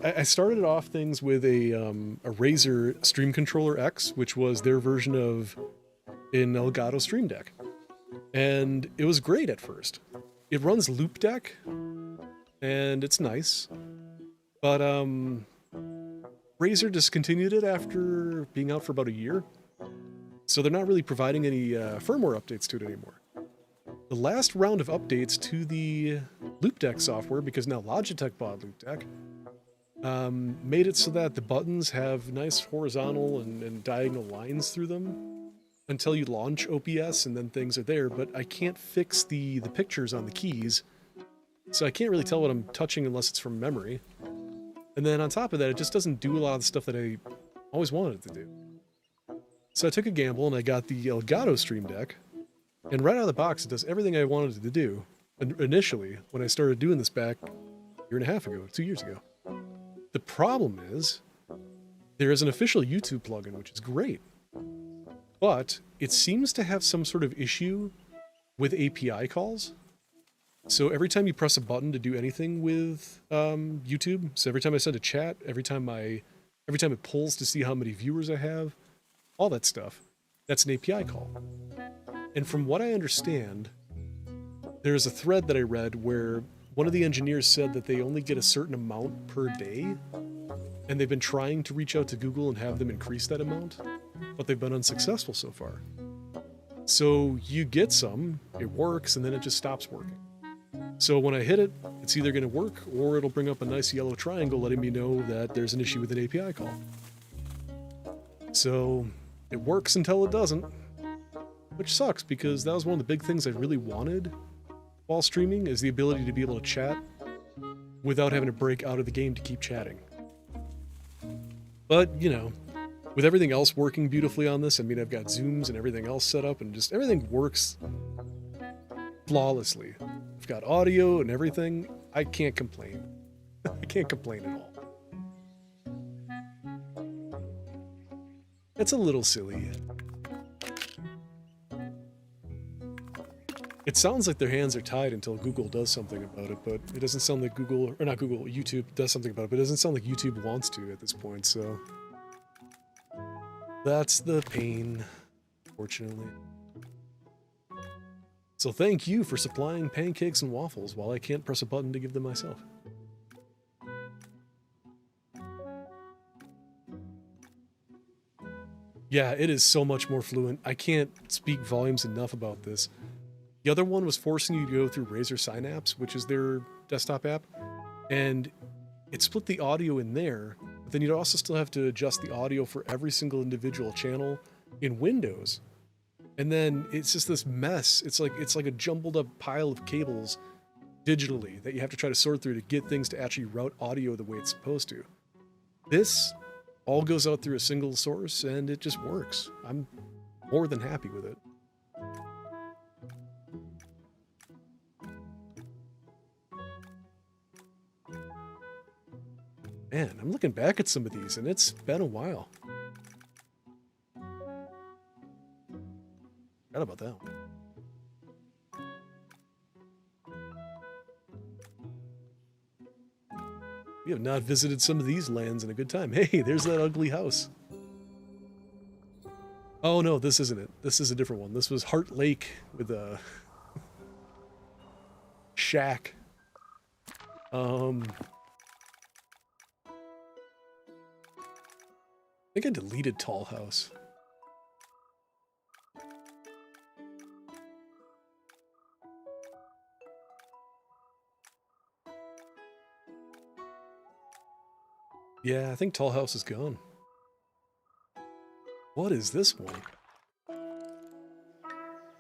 I started off things with a Razer Stream Controller X, which was their version of an Elgato Stream Deck. And it was great at first. It runs Loop Deck, and it's nice. But Razer discontinued it after being out for about a year. So they're not really providing any firmware updates to it anymore. The last round of updates to the Loop Deck software, because now Logitech bought Loop Deck, made it so that the buttons have nice horizontal and diagonal lines through them until you launch OPS, and then things are there, but I can't fix the pictures on the keys, so I can't really tell what I'm touching unless it's from memory. And then on top of that, it just doesn't do a lot of the stuff that I always wanted it to do. So I took a gamble and I got the Elgato Stream Deck, and right out of the box it does everything I wanted it to do initially when I started doing this back a year and a half ago, 2 years ago. The problem is, there is an official YouTube plugin, which is great, but it seems to have some sort of issue with API calls. So every time you press a button to do anything with YouTube, so every time I send a chat, every time it pulls to see how many viewers I have, all that stuff, that's an API call. And from what I understand, there's a thread that I read where one of the engineers said that they only get a certain amount per day, and they've been trying to reach out to Google and have them increase that amount, but they've been unsuccessful so far. So you get some, it works, and then it just stops working. So when I hit it, it's either going to work or it'll bring up a nice yellow triangle letting me know that there's an issue with an API call. So it works until it doesn't, which sucks because that was one of the big things I really wanted while streaming, is the ability to be able to chat without having to break out of the game to keep chatting. But, you know, with everything else working beautifully on this, I mean, I've got zooms and everything else set up and just everything works flawlessly. I've got audio and everything. I can't complain. I can't complain at all. It's a little silly. It sounds like their hands are tied until Google does something about it, but it doesn't sound like YouTube does something about it, but it doesn't sound like YouTube wants to at this point, so that's the pain, fortunately. So thank you for supplying pancakes and waffles while I can't press a button to give them myself. Yeah, it is so much more fluent. I can't speak volumes enough about this. The other one was forcing you to go through Razer Synapse, which is their desktop app, and it split the audio in there, but then you'd also still have to adjust the audio for every single individual channel in Windows. And then it's just this mess. It's like a jumbled up pile of cables digitally that you have to try to sort through to get things to actually route audio the way it's supposed to. This all goes out through a single source and it just works. I'm more than happy with it. Man, I'm looking back at some of these and it's been a while. Forgot about that one. We have not visited some of these lands in a good time. Hey, there's that ugly house. Oh no, this isn't it. This is a different one. This was Heart Lake with a shack. I think I deleted Tall House. Yeah, I think Tall House is gone. What is this one?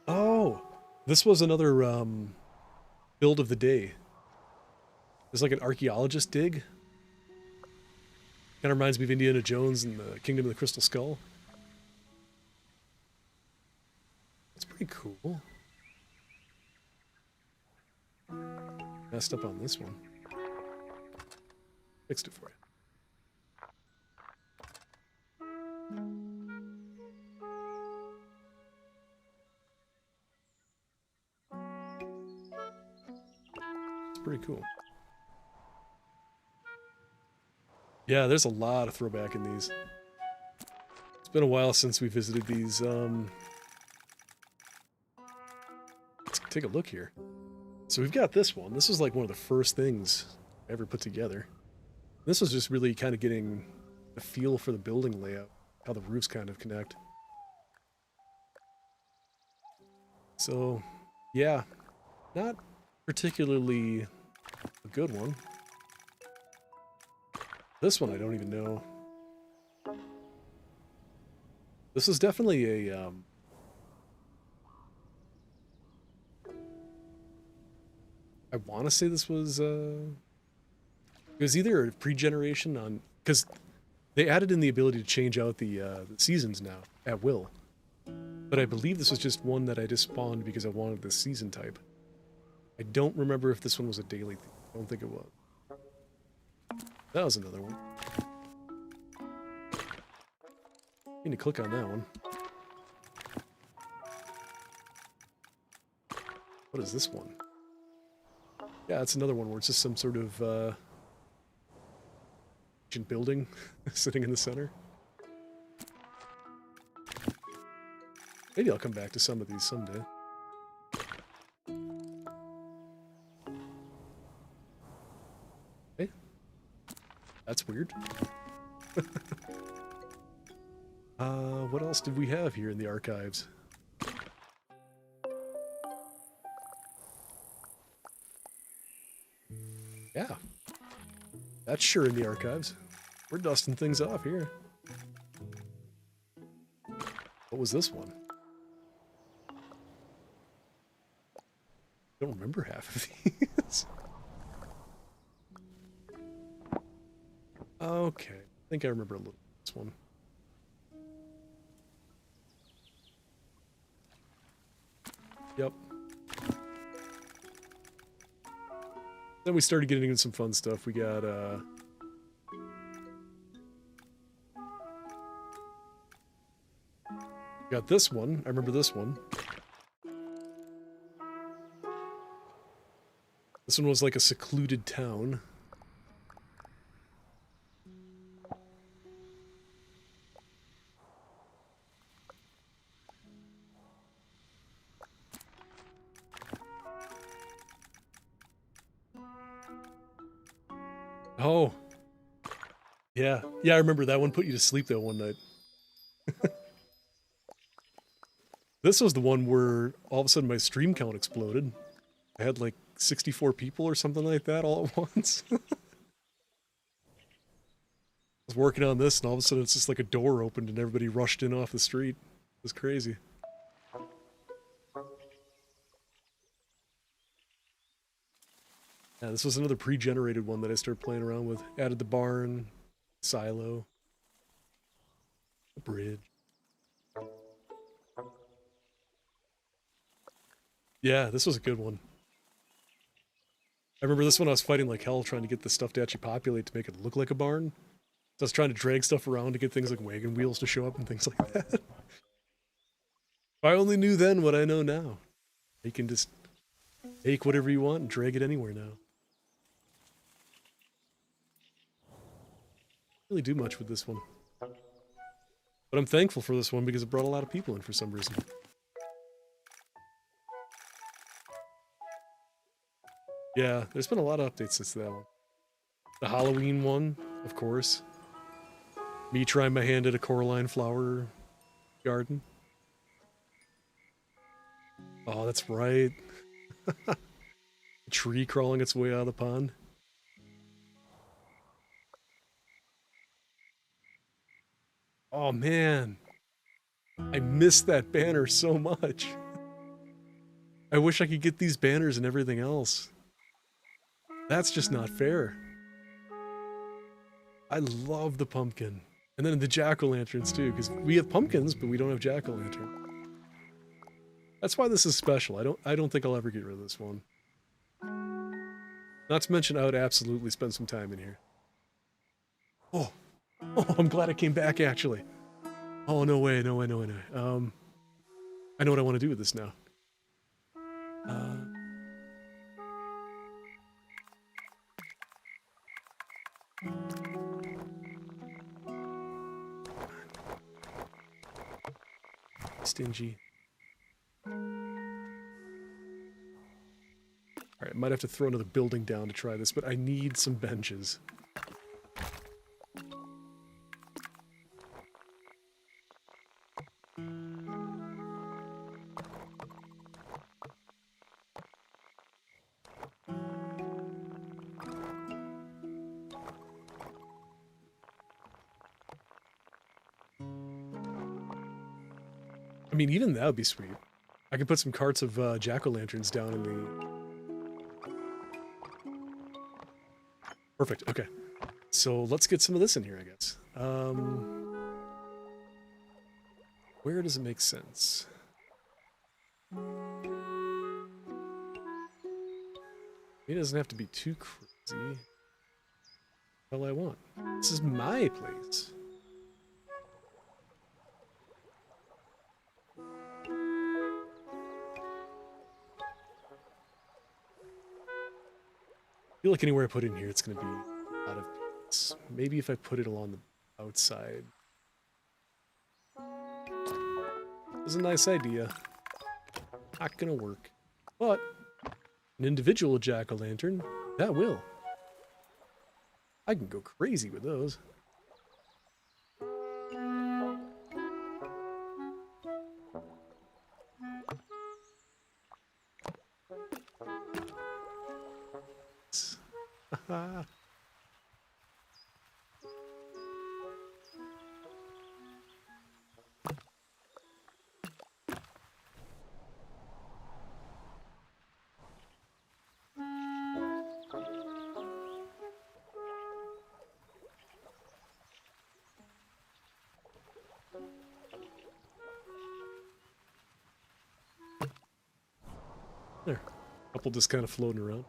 Oh, this was another build of the day. It's like an archaeologist dig. Kind of reminds me of Indiana Jones and the Kingdom of the Crystal Skull. That's pretty cool. Messed up on this one. Fixed it for you. It's pretty cool. Yeah, there's a lot of throwback in these. It's been a while since we visited these. Let's take a look here. So we've got this one. This was like one of the first things I ever put together. This was just really kind of getting a feel for the building layout, how the roofs kind of connect. So, yeah, not particularly a good one. This one I don't even know. This is definitely a I want to say this was it was either a pre-generation on, because they added in the ability to change out the seasons now at will. But I believe this was just one that I just spawned because I wanted this season type. I don't remember if this one was a daily thing. I don't think it was. That was another one. I need to click on that one. What is this one? Yeah, it's another one where it's just some sort of ancient building sitting in the center. Maybe I'll come back to some of these someday. Hey, that's weird. What else did we have here in the archives? Yeah, that's sure in the archives. We're dusting things off here. What was this one? I don't remember half of these. Okay, I think I remember a little this one. Yep. Then we started getting into some fun stuff. We got this one. I remember this one. This one was like a secluded town. Oh. Yeah. Yeah, I remember that one put you to sleep though one night. This was the one where all of a sudden my stream count exploded. I had like 64 people or something like that all at once. I was working on this and all of a sudden it's just like a door opened and everybody rushed in off the street. It was crazy. Yeah, this was another pre-generated one that I started playing around with. Added the barn, silo, a bridge. Yeah, this was a good one. I remember this one I was fighting like hell trying to get the stuff to actually populate to make it look like a barn. So I was trying to drag stuff around to get things like wagon wheels to show up and things like that. If I only knew then what I know now. You can just take whatever you want and drag it anywhere now. Really do much with this one. But I'm thankful for this one because it brought a lot of people in for some reason. Yeah, there's been a lot of updates since that one. The Halloween one, of course. Me trying my hand at a Coraline flower garden. Oh, that's right. A tree crawling its way out of the pond. Oh man, I missed that banner so much. I wish I could get these banners and everything else. That's just not fair. I love the pumpkin. And then the jack-o'-lanterns too, because we have pumpkins, but we don't have jack-o'-lantern. That's why this is special. I don't think I'll ever get rid of this one. Not to mention I would absolutely spend some time in here. Oh, I'm glad I came back actually. Oh, no way, no way, no way, no way. I know what I want to do with this now. Stingy. Alright, I might have to throw another building down to try this, but I need some benches. I mean, even that would be sweet. I could put some carts of jack-o'-lanterns down in the... Perfect, okay. So let's get some of this in here, I guess. Where does it make sense? It doesn't have to be too crazy. All I want. This is my place. I feel like anywhere I put it in here, it's going to be out of place. Maybe if I put it along the outside. It's a nice idea. Not going to work. But an individual jack-o'-lantern, that will. I can go crazy with those. There. A couple just kind of floating around.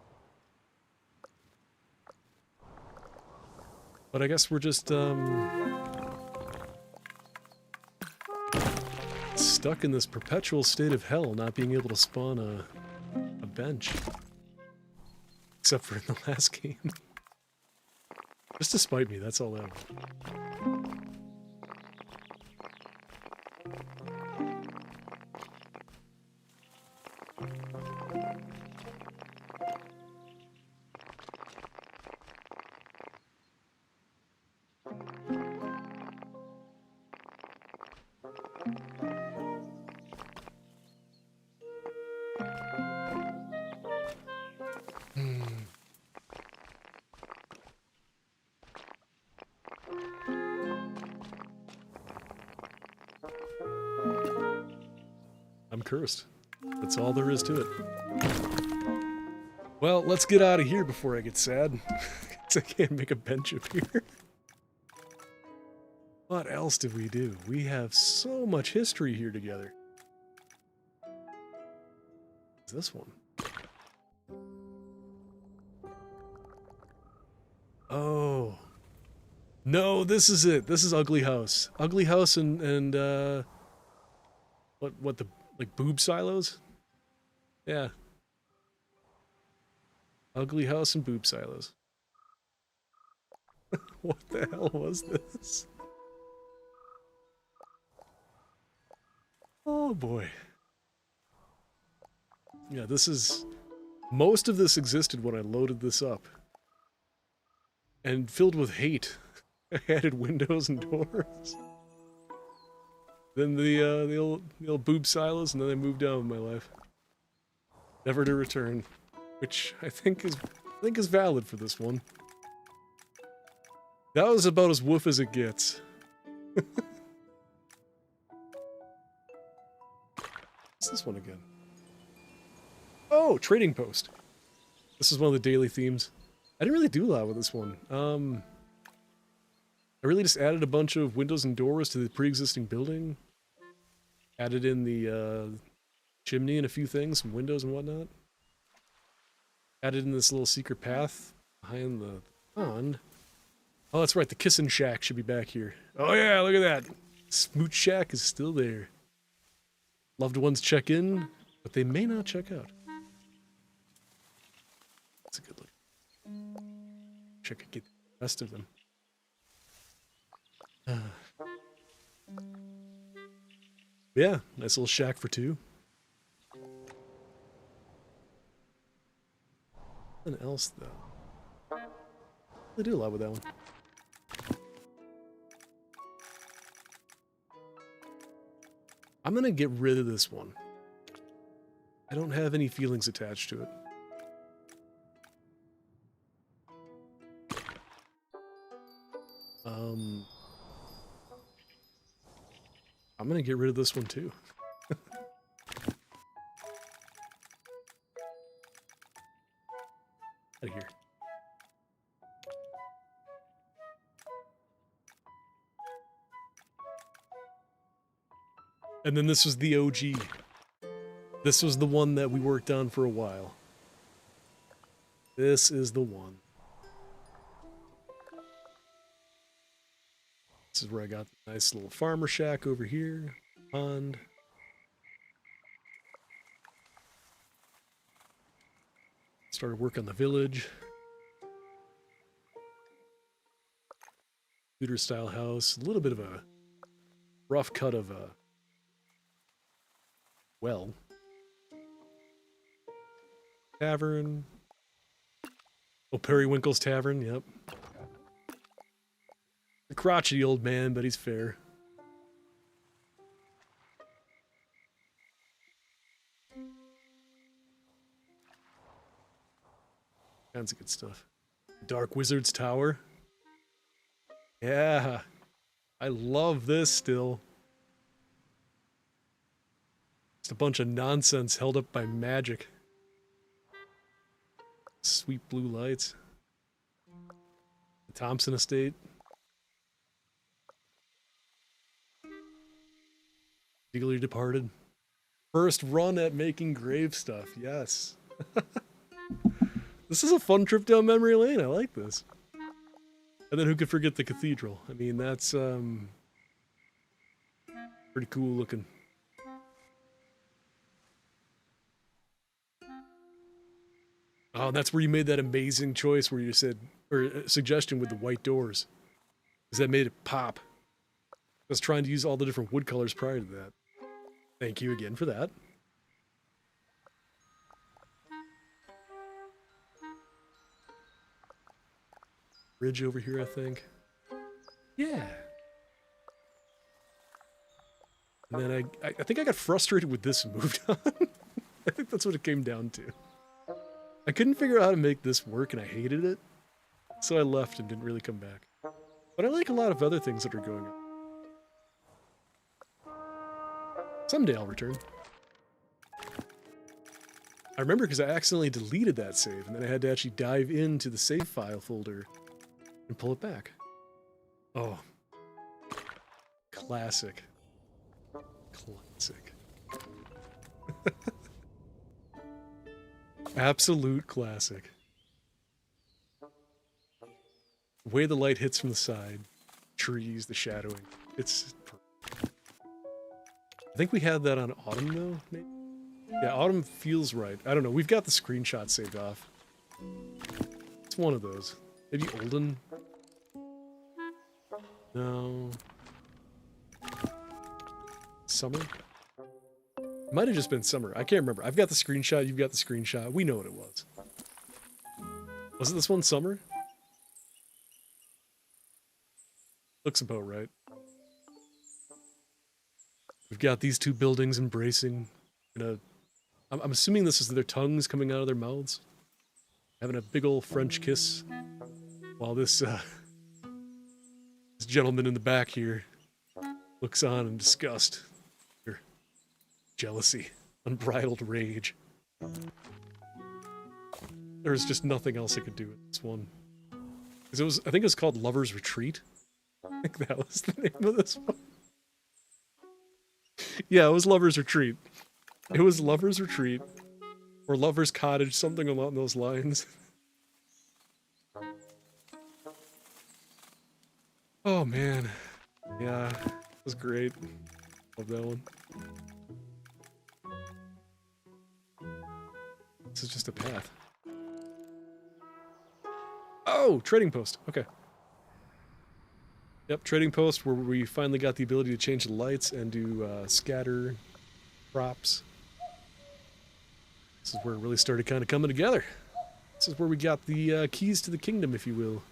But I guess we're just, stuck in this perpetual state of hell, not being able to spawn a bench. Except for in the last game. Just to spite me, that's all that. I'm cursed. That's all there is to it. Well, let's get out of here before I get sad. 'Cause I can't make a bench up here. What else did we do? We have so much history here together. What's this one? Oh. No, this is it. This is Ugly House. Ugly House and what the, like, boob silos? Yeah. Ugly House and boob silos. What the hell was this? Oh boy. Yeah, this is... Most of this existed when I loaded this up. And filled with hate. I added windows and doors. Then the old boob silos, and then I moved on with my life. Never to return. Which I think is valid for this one. That was about as woof as it gets. What's this one again? Oh, Trading Post. This is one of the daily themes. I didn't really do a lot with this one. I really just added a bunch of windows and doors to the pre-existing building. Added in the chimney and a few things, some windows and whatnot. Added in this little secret path behind the pond. Oh, that's right, the Kissin' Shack should be back here. Oh yeah, look at that. Smooch Shack is still there. Loved ones check in, but they may not check out. That's a good look. Wish I could get the rest of them. Yeah, nice little shack for two. Nothing else, though. I do a lot with that one. I'm gonna get rid of this one. I don't have any feelings attached to it. I'm gonna get rid of this one too. Out of here. And then this was the OG. This was the one that we worked on for a while. This is the one. This is where I got the nice little farmer shack over here. Pond. Started work on the village. Tudor style house. A little bit of a rough cut of a well. Tavern. Oh, Periwinkle's Tavern, yep. The crotchety old man, but he's fair. Kinds of good stuff. Dark Wizard's Tower. Yeah. I love this still. Just a bunch of nonsense held up by magic. Sweet blue lights. The Thompson Estate. Dearly departed. First run at making grave stuff, yes. This is a fun trip down memory lane, I like this. And then who could forget the cathedral? I mean, that's pretty cool looking. Oh, that's where you made that amazing choice where you said, or suggestion with the white doors. Because that made it pop. I was trying to use all the different wood colors prior to that. Thank you again for that. Bridge over here, I think. Yeah. And then I think I got frustrated with this and moved on. I think that's what it came down to. I couldn't figure out how to make this work and I hated it. So I left and didn't really come back. But I like a lot of other things that are going on. Someday I'll return. I remember because I accidentally deleted that save and then I had to actually dive into the save file folder and pull it back. Oh. Classic. Classic. Absolute classic. The way the light hits from the side, trees, the shadowing. It's perfect. I think we had that on Autumn though, maybe? Yeah, Autumn feels right. I don't know. We've got the screenshot saved off. It's one of those. Maybe Olden? No. Summer? It might have just been summer. I can't remember. I've got the screenshot. You've got the screenshot. We know what it was. Was it this one summer? Looks about right. We've got these two buildings embracing in a... I'm assuming this is their tongues coming out of their mouths. Having a big old French kiss. While this, this gentleman in the back here looks on in disgust. Or jealousy. Unbridled rage. There was just nothing else I could do with this one. Because it was, I think it was called Lover's Retreat. I think that was the name of this one. Yeah, it was Lover's Retreat. It was Lover's Retreat. Or Lover's Cottage, something along those lines. Oh, man. Yeah, it was great. Love that one. This is just a path. Oh, trading post. Okay. Yep, trading post where we finally got the ability to change the lights and do scatter props. This is where it really started kind of coming together. This is where we got the keys to the kingdom, if you will.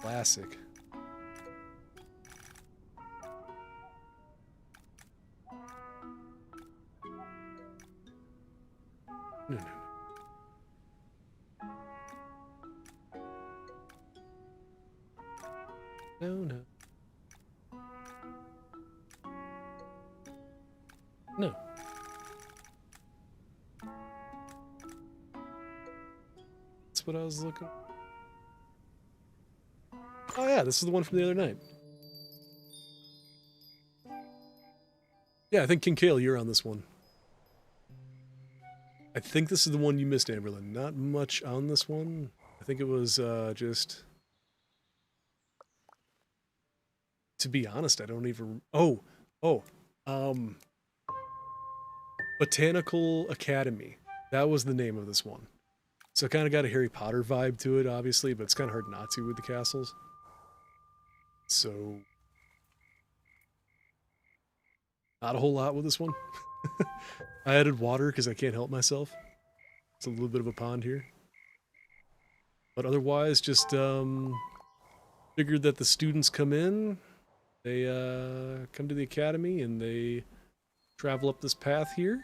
Classic. No, no. No, no. No. That's what I was looking. Oh yeah, this is the one from the other night. Yeah, I think King Kale, you're on this one. I think this is the one you missed, Amberlyn. Not much on this one. I think it was just... To be honest, I don't even... Botanical Academy. That was the name of this one. So it kind of got a Harry Potter vibe to it, obviously, but it's kind of hard not to with the castles. So... Not a whole lot with this one. I added water because I can't help myself. It's a little bit of a pond here. But otherwise, just figured that the students come in, they come to the academy, and they travel up this path here.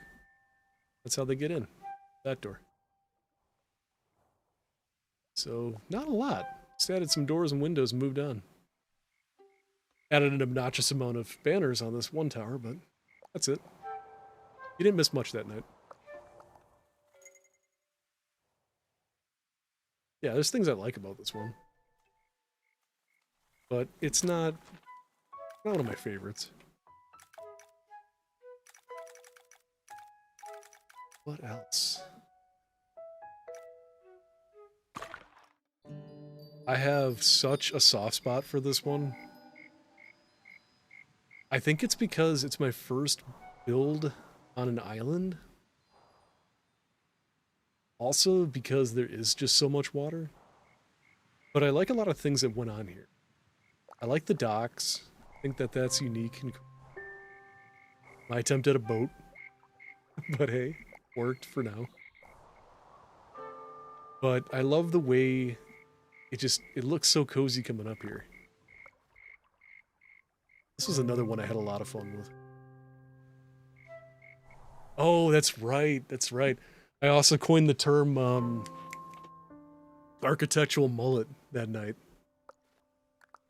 That's how they get in. That door. So, not a lot. Just added some doors and windows and moved on. Added an obnoxious amount of banners on this one tower, but that's it. You didn't miss much that night. Yeah, there's things I like about this one. But it's not one of my favorites. What else? I have such a soft spot for this one. I think it's because it's my first build on an island. Also because there is just so much water. But I like a lot of things that went on here. I like the docks. I think that that's unique and cool. My attempt at a boat. But hey, worked for now. But I love the way it looks so cozy coming up here. This was another one I had a lot of fun with. Oh, that's right. That's right. I also coined the term architectural mullet that night.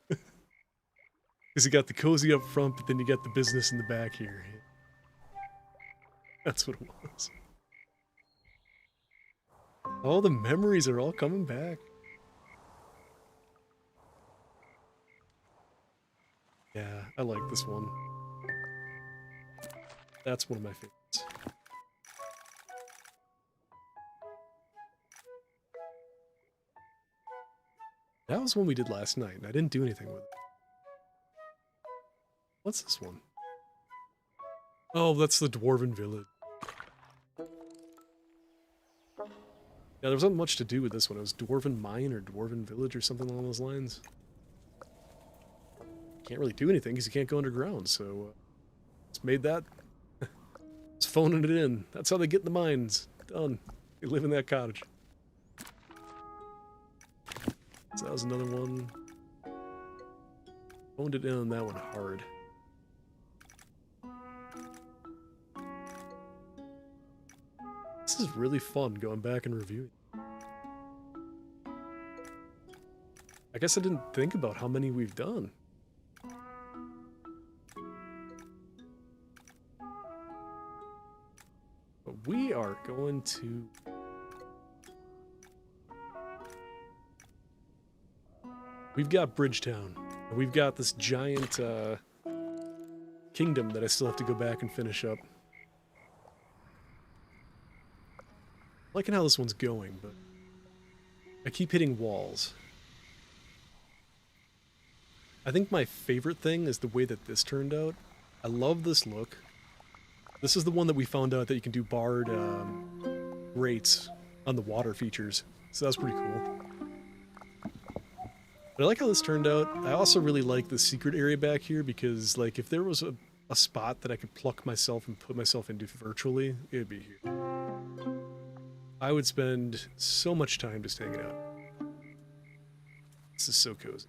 Because you got the cozy up front, but then you got the business in the back here. That's what it was. All the memories are all coming back. Yeah, I like this one. That's one of my favorites. That was one we did last night, and I didn't do anything with it. What's this one? Oh, that's the Dwarven Village. Yeah, there wasn't much to do with this one. It was Dwarven Mine or Dwarven Village or something along those lines. Can't really do anything because you can't go underground, so it's made that. It's phoning it in. That's how they get in the mines. Done. They live in that cottage. So that was another one. Phoned it in on that one hard. This is really fun going back and reviewing. I guess I didn't think about how many we've done. But we are going to... We've got Bridgetown. And we've got this giant kingdom that I still have to go back and finish up. Liking how this one's going, but I keep hitting walls. I think my favorite thing is the way that this turned out. I love this look. This is the one that we found out that you can do barred grates on the water features. So that's pretty cool. But I like how this turned out. I also really like the secret area back here because, like, if there was a spot that I could pluck myself and put myself into virtually, it'd be here. I would spend so much time just hanging out. This is so cozy.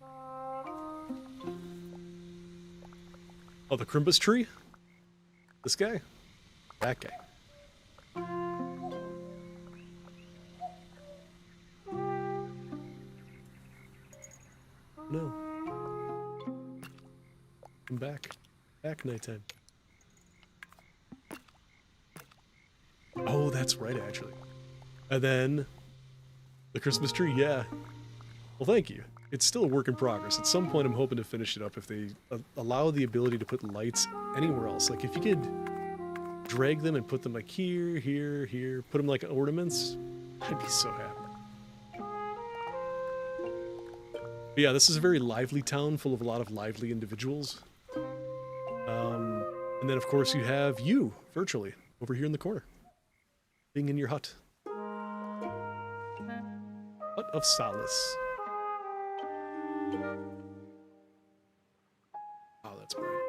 Oh, the Crimbus tree? This guy? That guy. No. I'm back. Back nighttime. Oh, that's right, actually. And then the Christmas tree, yeah. Well, thank you. It's still a work in progress. At some point, I'm hoping to finish it up if they allow the ability to put lights anywhere else. Like, if you could drag them and put them like here, here, here, put them like ornaments, I'd be so happy. But yeah, this is a very lively town full of a lot of lively individuals. And then, of course, you have you, virtually, over here in the corner. Being in your hut. Hut of Solace. Oh, that's bright.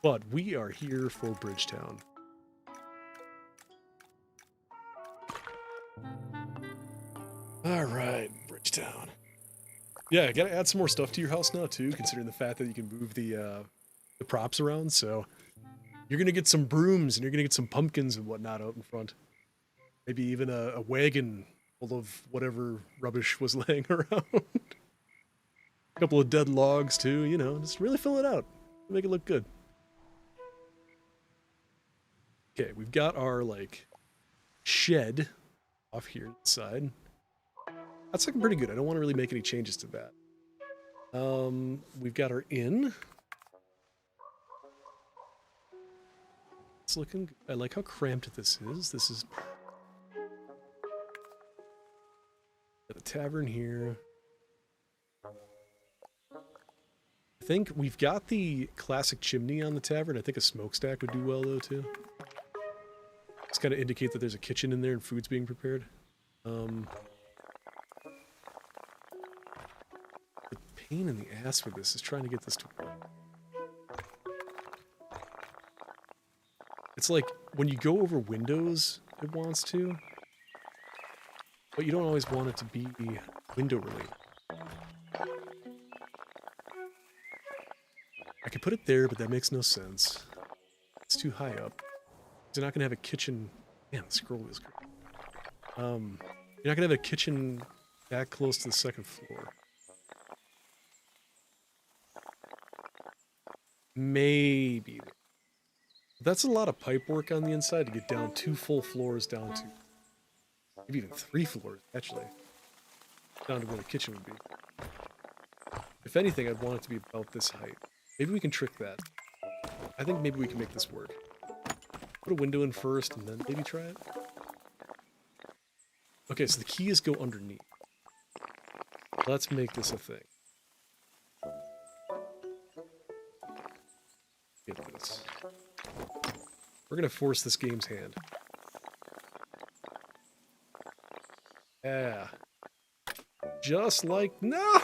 But we are here for Bridgetown. All right, Bridgetown. Yeah, I gotta add some more stuff to your house now too, considering the fact that you can move the props around. So you're gonna get some brooms and you're gonna get some pumpkins and whatnot out in front. Maybe even a wagon full of whatever rubbish was laying around. A couple of dead logs too, you know, just really fill it out. Make it look good. Okay, we've got our, like, shed off here to the side. That's looking pretty good. I don't want to really make any changes to that. We've got our inn. It's looking good. I like how cramped this is. This is... Got a tavern here. I think we've got the classic chimney on the tavern. I think a smokestack would do well, though, too. It's kind of indicate that there's a kitchen in there and food's being prepared. The pain in the ass with this is trying to get this to work. It's like, when you go over windows, it wants to. But you don't always want it to be window related. I could put it there, but that makes no sense. It's too high up. You're not gonna have a kitchen. Man, the scroll is great. You're not gonna have a kitchen that close to the second floor. Maybe. That's a lot of pipe work on the inside to get down 2 full floors down to maybe even 3 floors, actually. Down to where the kitchen would be. If anything, I'd want it to be about this height. Maybe we can trick that. I think maybe we can make this work. Put a window in first and then maybe try it. Okay, so the key is go underneath. Let's make this a thing. Get this. We're gonna force this game's hand. Yeah. Just like... No!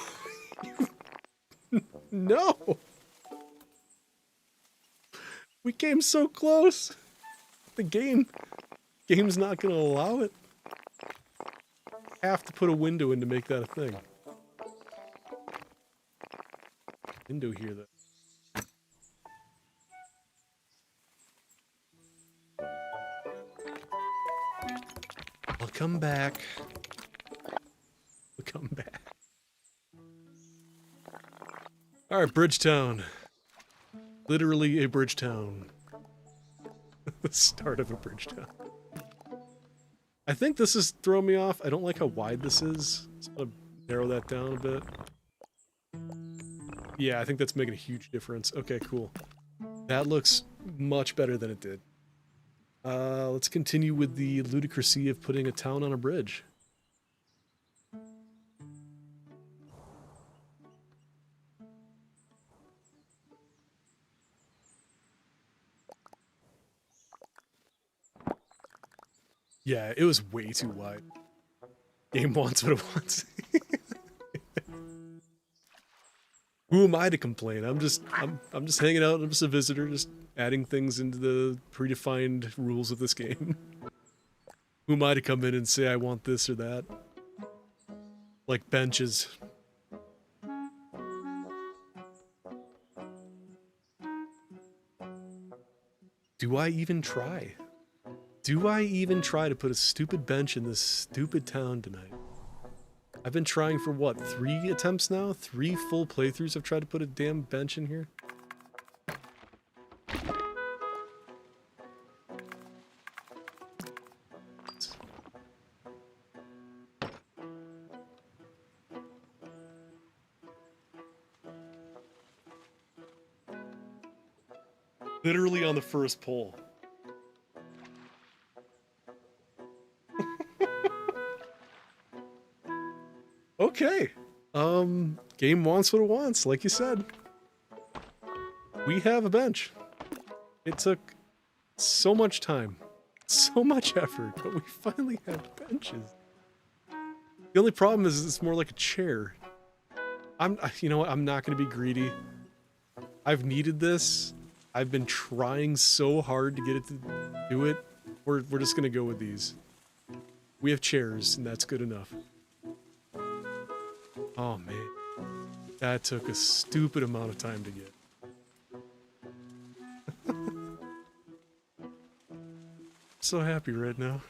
No! We came so close! The game's not gonna allow it. Have to put a window in to make that a thing. Window here, though. I'll come back. We'll come back. Alright, Bridgetown. Literally a Bridgetown. The start of a Bridgetown. I think this is throwing me off. I don't like how wide this is. So I'm gonna narrow that down a bit. Yeah, I think that's making a huge difference. Okay, cool. That looks much better than it did. Let's continue with the ludicrousy of putting a town on a bridge. Yeah, it was way too wide. Game wants what it wants. Who am I to complain? I'm just hanging out. I'm just a visitor, just adding things into the predefined rules of this game. Who am I to come in and say I want this or that? Like benches. Do I even try? Do I even try to put a stupid bench in this stupid town tonight? I've been trying for what, 3 attempts now? 3 full playthroughs I've tried to put a damn bench in here? Literally on the first pull. Okay. Game wants what it wants, like you said. We have a bench. It took so much time, so much effort, but we finally have benches. The only problem is it's more like a chair. You know what, I'm not gonna be greedy. I've needed this. I've been trying so hard to get it to do it. We're just gonna go with these. We have chairs, and that's good enough. Oh man, that took a stupid amount of time to get. So happy right now.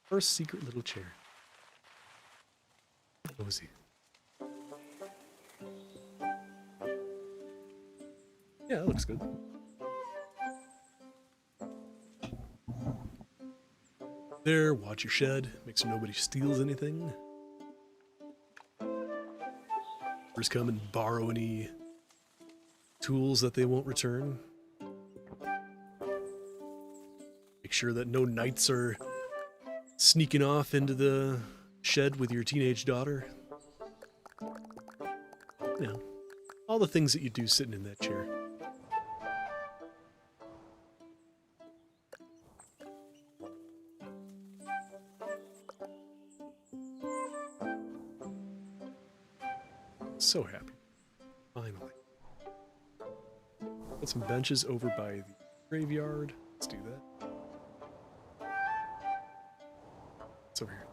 First secret little chair. Cozy. Yeah, that looks good. There, watch your shed. Make sure nobody steals anything. Just come and borrow any tools that they won't return. Make sure that no knights are sneaking off into the shed with your teenage daughter. You know, all the things that you do sitting in that chair. So happy. Finally. Got some benches over by the graveyard. Let's do that. It's over here.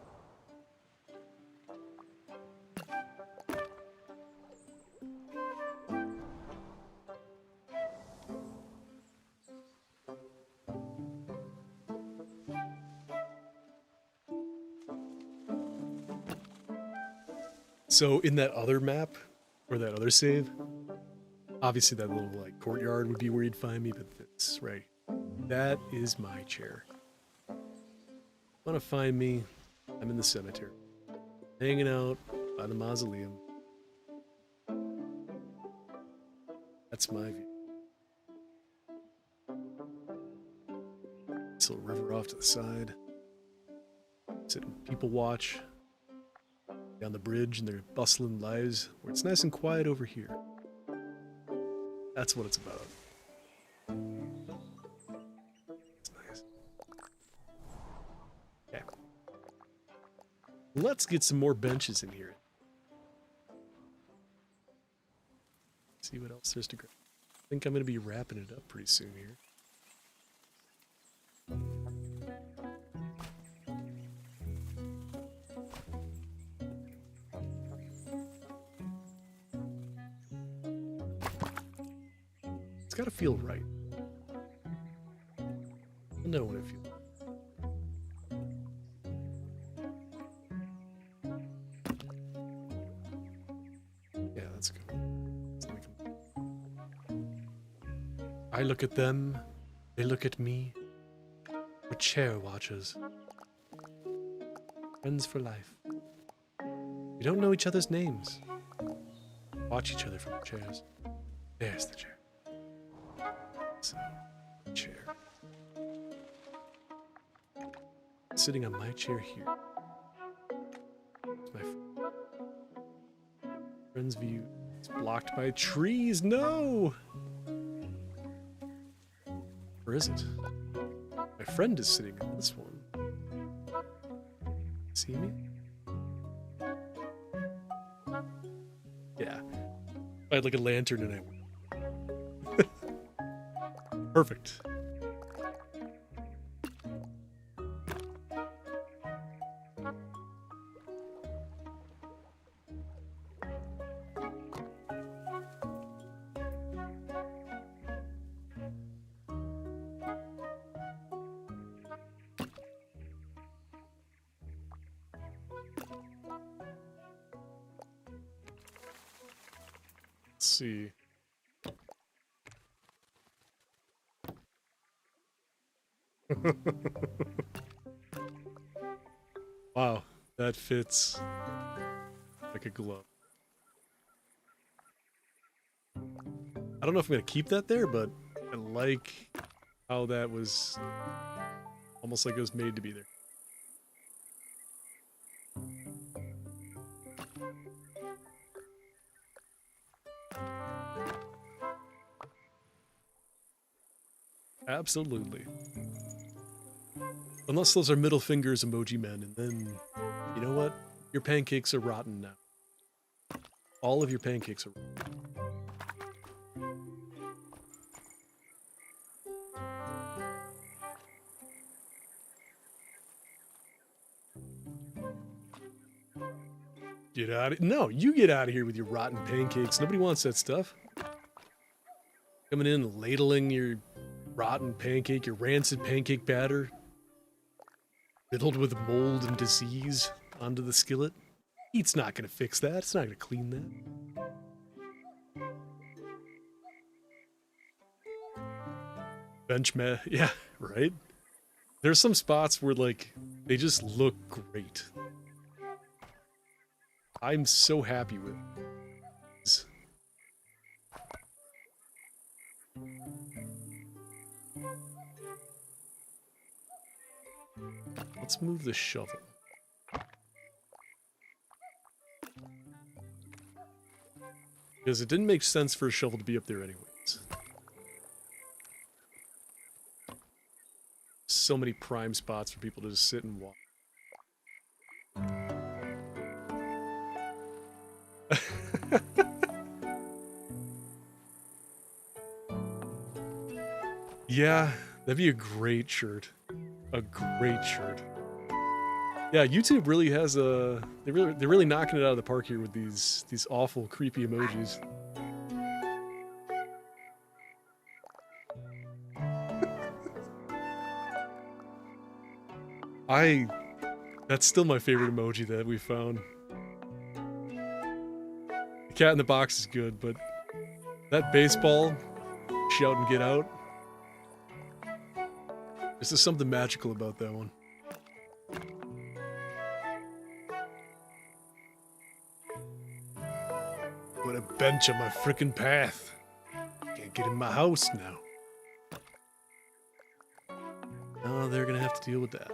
So in that other map, or that other save, obviously that little like courtyard would be where you'd find me, but this, right, that is my chair. Want to find me? I'm in the cemetery, hanging out by the mausoleum. That's my view. This little river off to the side. Sit and people watch down the bridge in their bustling lives, where it's nice and quiet over here. That's what it's about. It's nice. Okay. Let's get some more benches in here. See what else there's to grab. I think I'm going to be wrapping it up pretty soon here. Gotta feel right. I'll know when it feels right. Yeah, that's good. I look at them, they look at me. We're chair watchers. Friends for life. We don't know each other's names. Watch each other from the chairs. There's the chair. So, chair. Sitting on my chair here. It's my friend's view. It's blocked by trees. No! Where is it? My friend is sitting in this one. See me? Yeah. I had like a lantern and I... Perfect. Let's see. Wow, that fits like a glove. I don't know if I'm going to keep that there, but I like how that was almost like it was made to be there. Absolutely. Unless those are middle fingers emoji men, and then, you know what? Your pancakes are rotten now. All of your pancakes are rotten. Get out of... No, you get out of here with your rotten pancakes. Nobody wants that stuff. Coming in, ladling your rotten pancake, your rancid pancake batter, riddled with mold and disease onto the skillet. Heat's not going to fix that. It's not going to clean that. Benchmat, yeah, right? There's some spots where, like, they just look great. I'm so happy with it. Let's move the shovel. Because it didn't make sense for a shovel to be up there anyways. So many prime spots for people to just sit and walk. Yeah, that'd be a great shirt. A great shirt. Yeah, YouTube really has a... They're really knocking it out of the park here with these awful, creepy emojis. That's still my favorite emoji that we found. The cat in the box is good, but that baseball, shout and get out. There's just something magical about that one. Put a bench on my frickin' path. Can't get in my house now. Oh, they're gonna have to deal with that.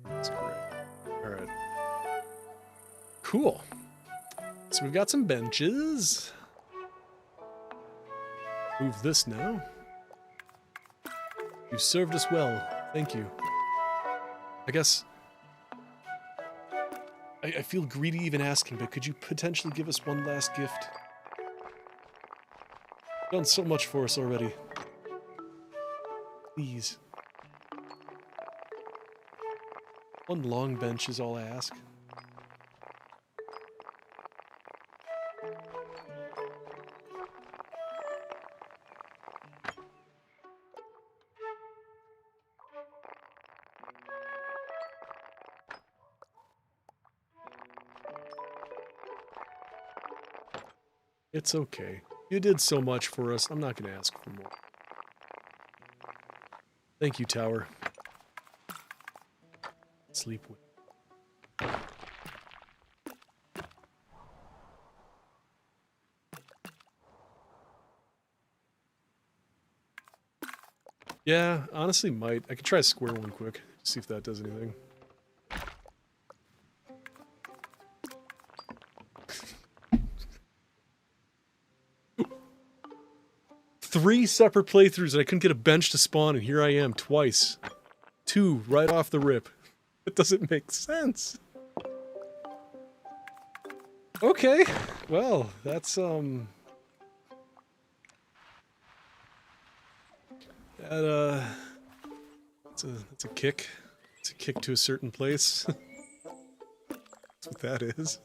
That's great. Alright. Cool. So we've got some benches. Move this now. You served us well. Thank you. I guess... I feel greedy even asking, but could you potentially give us one last gift? You've done so much for us already. Please. One long bench is all I ask. It's okay. You did so much for us. I'm not going to ask for more. Thank you, Tower. Sleep with. Yeah, honestly might. I could try a square one quick, see if that does anything. Three separate playthroughs and I couldn't get a bench to spawn, and here I am twice. Two right off the rip. It doesn't make sense. Okay, well, that's that's a kick. It's a kick to a certain place. That's what that is.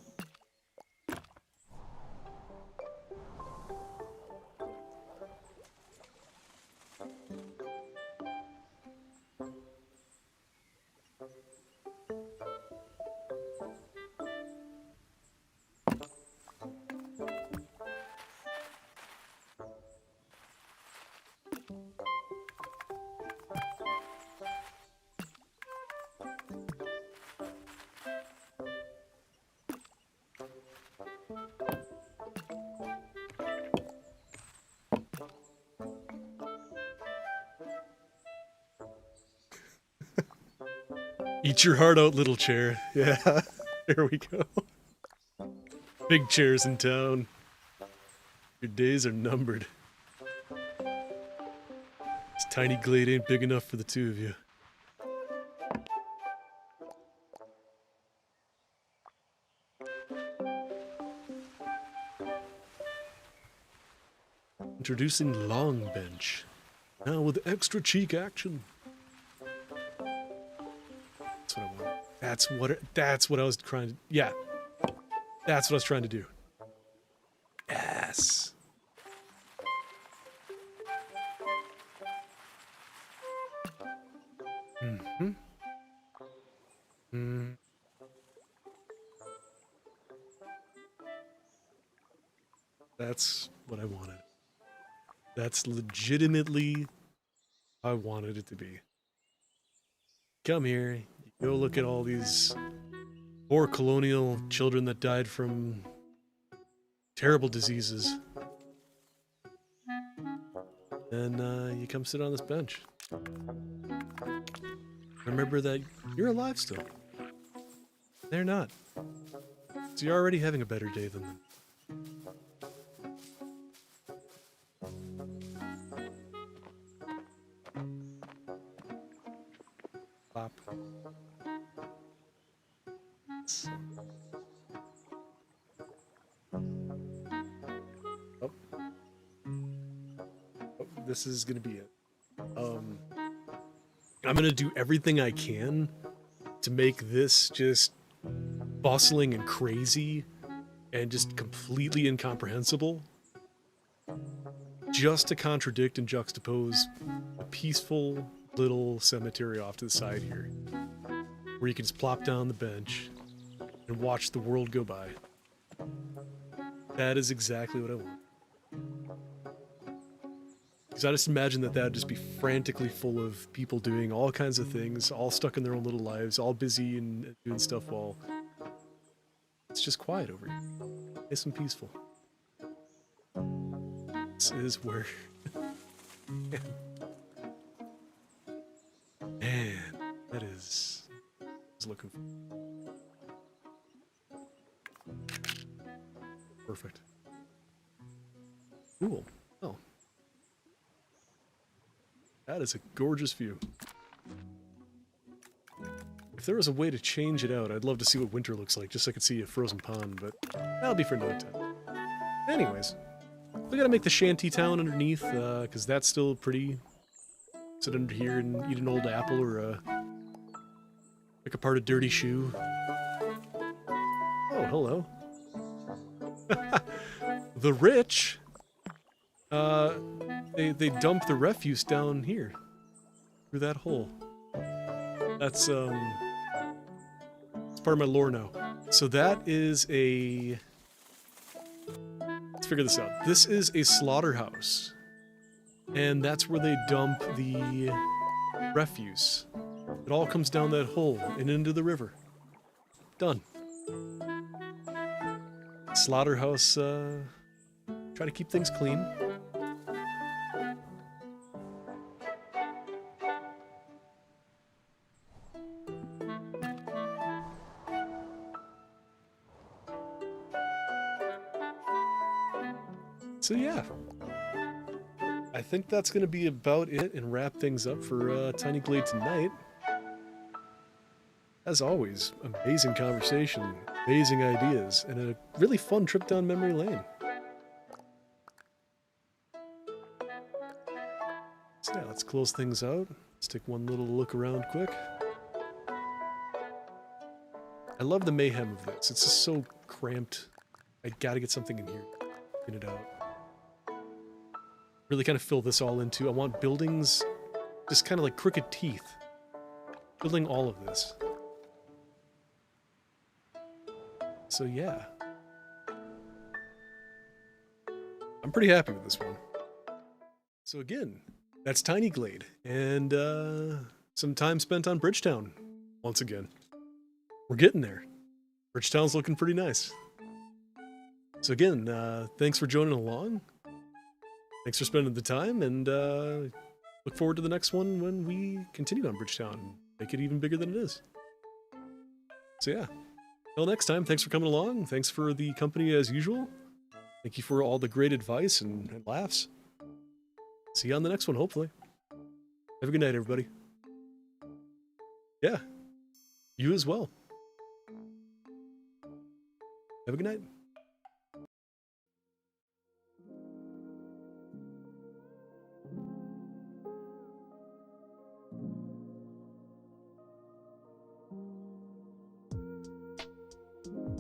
Eat your heart out, little chair. Yeah, there we go. Big chairs in town. Your days are numbered. This tiny glade ain't big enough for the two of you. Introducing Long Bench. Now with extra cheek action. That's what I want. That's what I was trying to... Yeah. That's what I was trying to do. Yes. Mm-hmm. Mm. That's what I wanted. That's legitimately how I wanted it to be. Come here. Go look at all these poor colonial children that died from terrible diseases. And you come sit on this bench. Remember that you're alive still. They're not. So you're already having a better day than them. Pop. Oh. This is gonna be it. I'm gonna do everything I can to make this just bustling and crazy and just completely incomprehensible, just to contradict and juxtapose a peaceful little cemetery off to the side here, where you can just plop down the bench and watch the world go by. That is exactly what I want. Because I just imagine that would just be frantically full of people doing all kinds of things, all stuck in their own little lives, all busy and doing stuff while it's just quiet over here. Nice and peaceful. This is where... Man, that is... I was looking for... Perfect. Cool. Oh. That is a gorgeous view. If there was a way to change it out, I'd love to see what winter looks like, just so I could see a frozen pond, but that'll be for another time. Anyways, we gotta make the shanty town underneath, because that's still pretty... Sit under here and eat an old apple or pick apart a dirty shoe. Oh, hello. The rich, they dump the refuse down here through that hole. That's it's part of my lore now. So that is a... Let's figure this out. This is a slaughterhouse, and that's where they dump the refuse. It all comes down that hole and into the river. Done. Slaughterhouse, try to keep things clean. So yeah, I think that's going to be about it and wrap things up for Tiny Glade tonight. As always, amazing conversation, amazing ideas, and a really fun trip down memory lane. So yeah, let's close things out. Let's take one little look around quick. I love the mayhem of this. It's just so cramped. I gotta get something in here. Get it out. Really kind of fill this all into. I want buildings just kind of like crooked teeth. Building all of this. So yeah. I'm pretty happy with this one. So again, that's Tiny Glade, and some time spent on Bridgetown once again. We're getting there. Bridgetown's looking pretty nice. So again, thanks for joining along. Thanks for spending the time, and look forward to the next one when we continue on Bridgetown and make it even bigger than it is. So yeah, till next time, thanks for coming along. Thanks for the company as usual. Thank you for all the great advice and laughs. See you on the next one, hopefully. Have a good night, everybody. Yeah, you as well. Have a good night.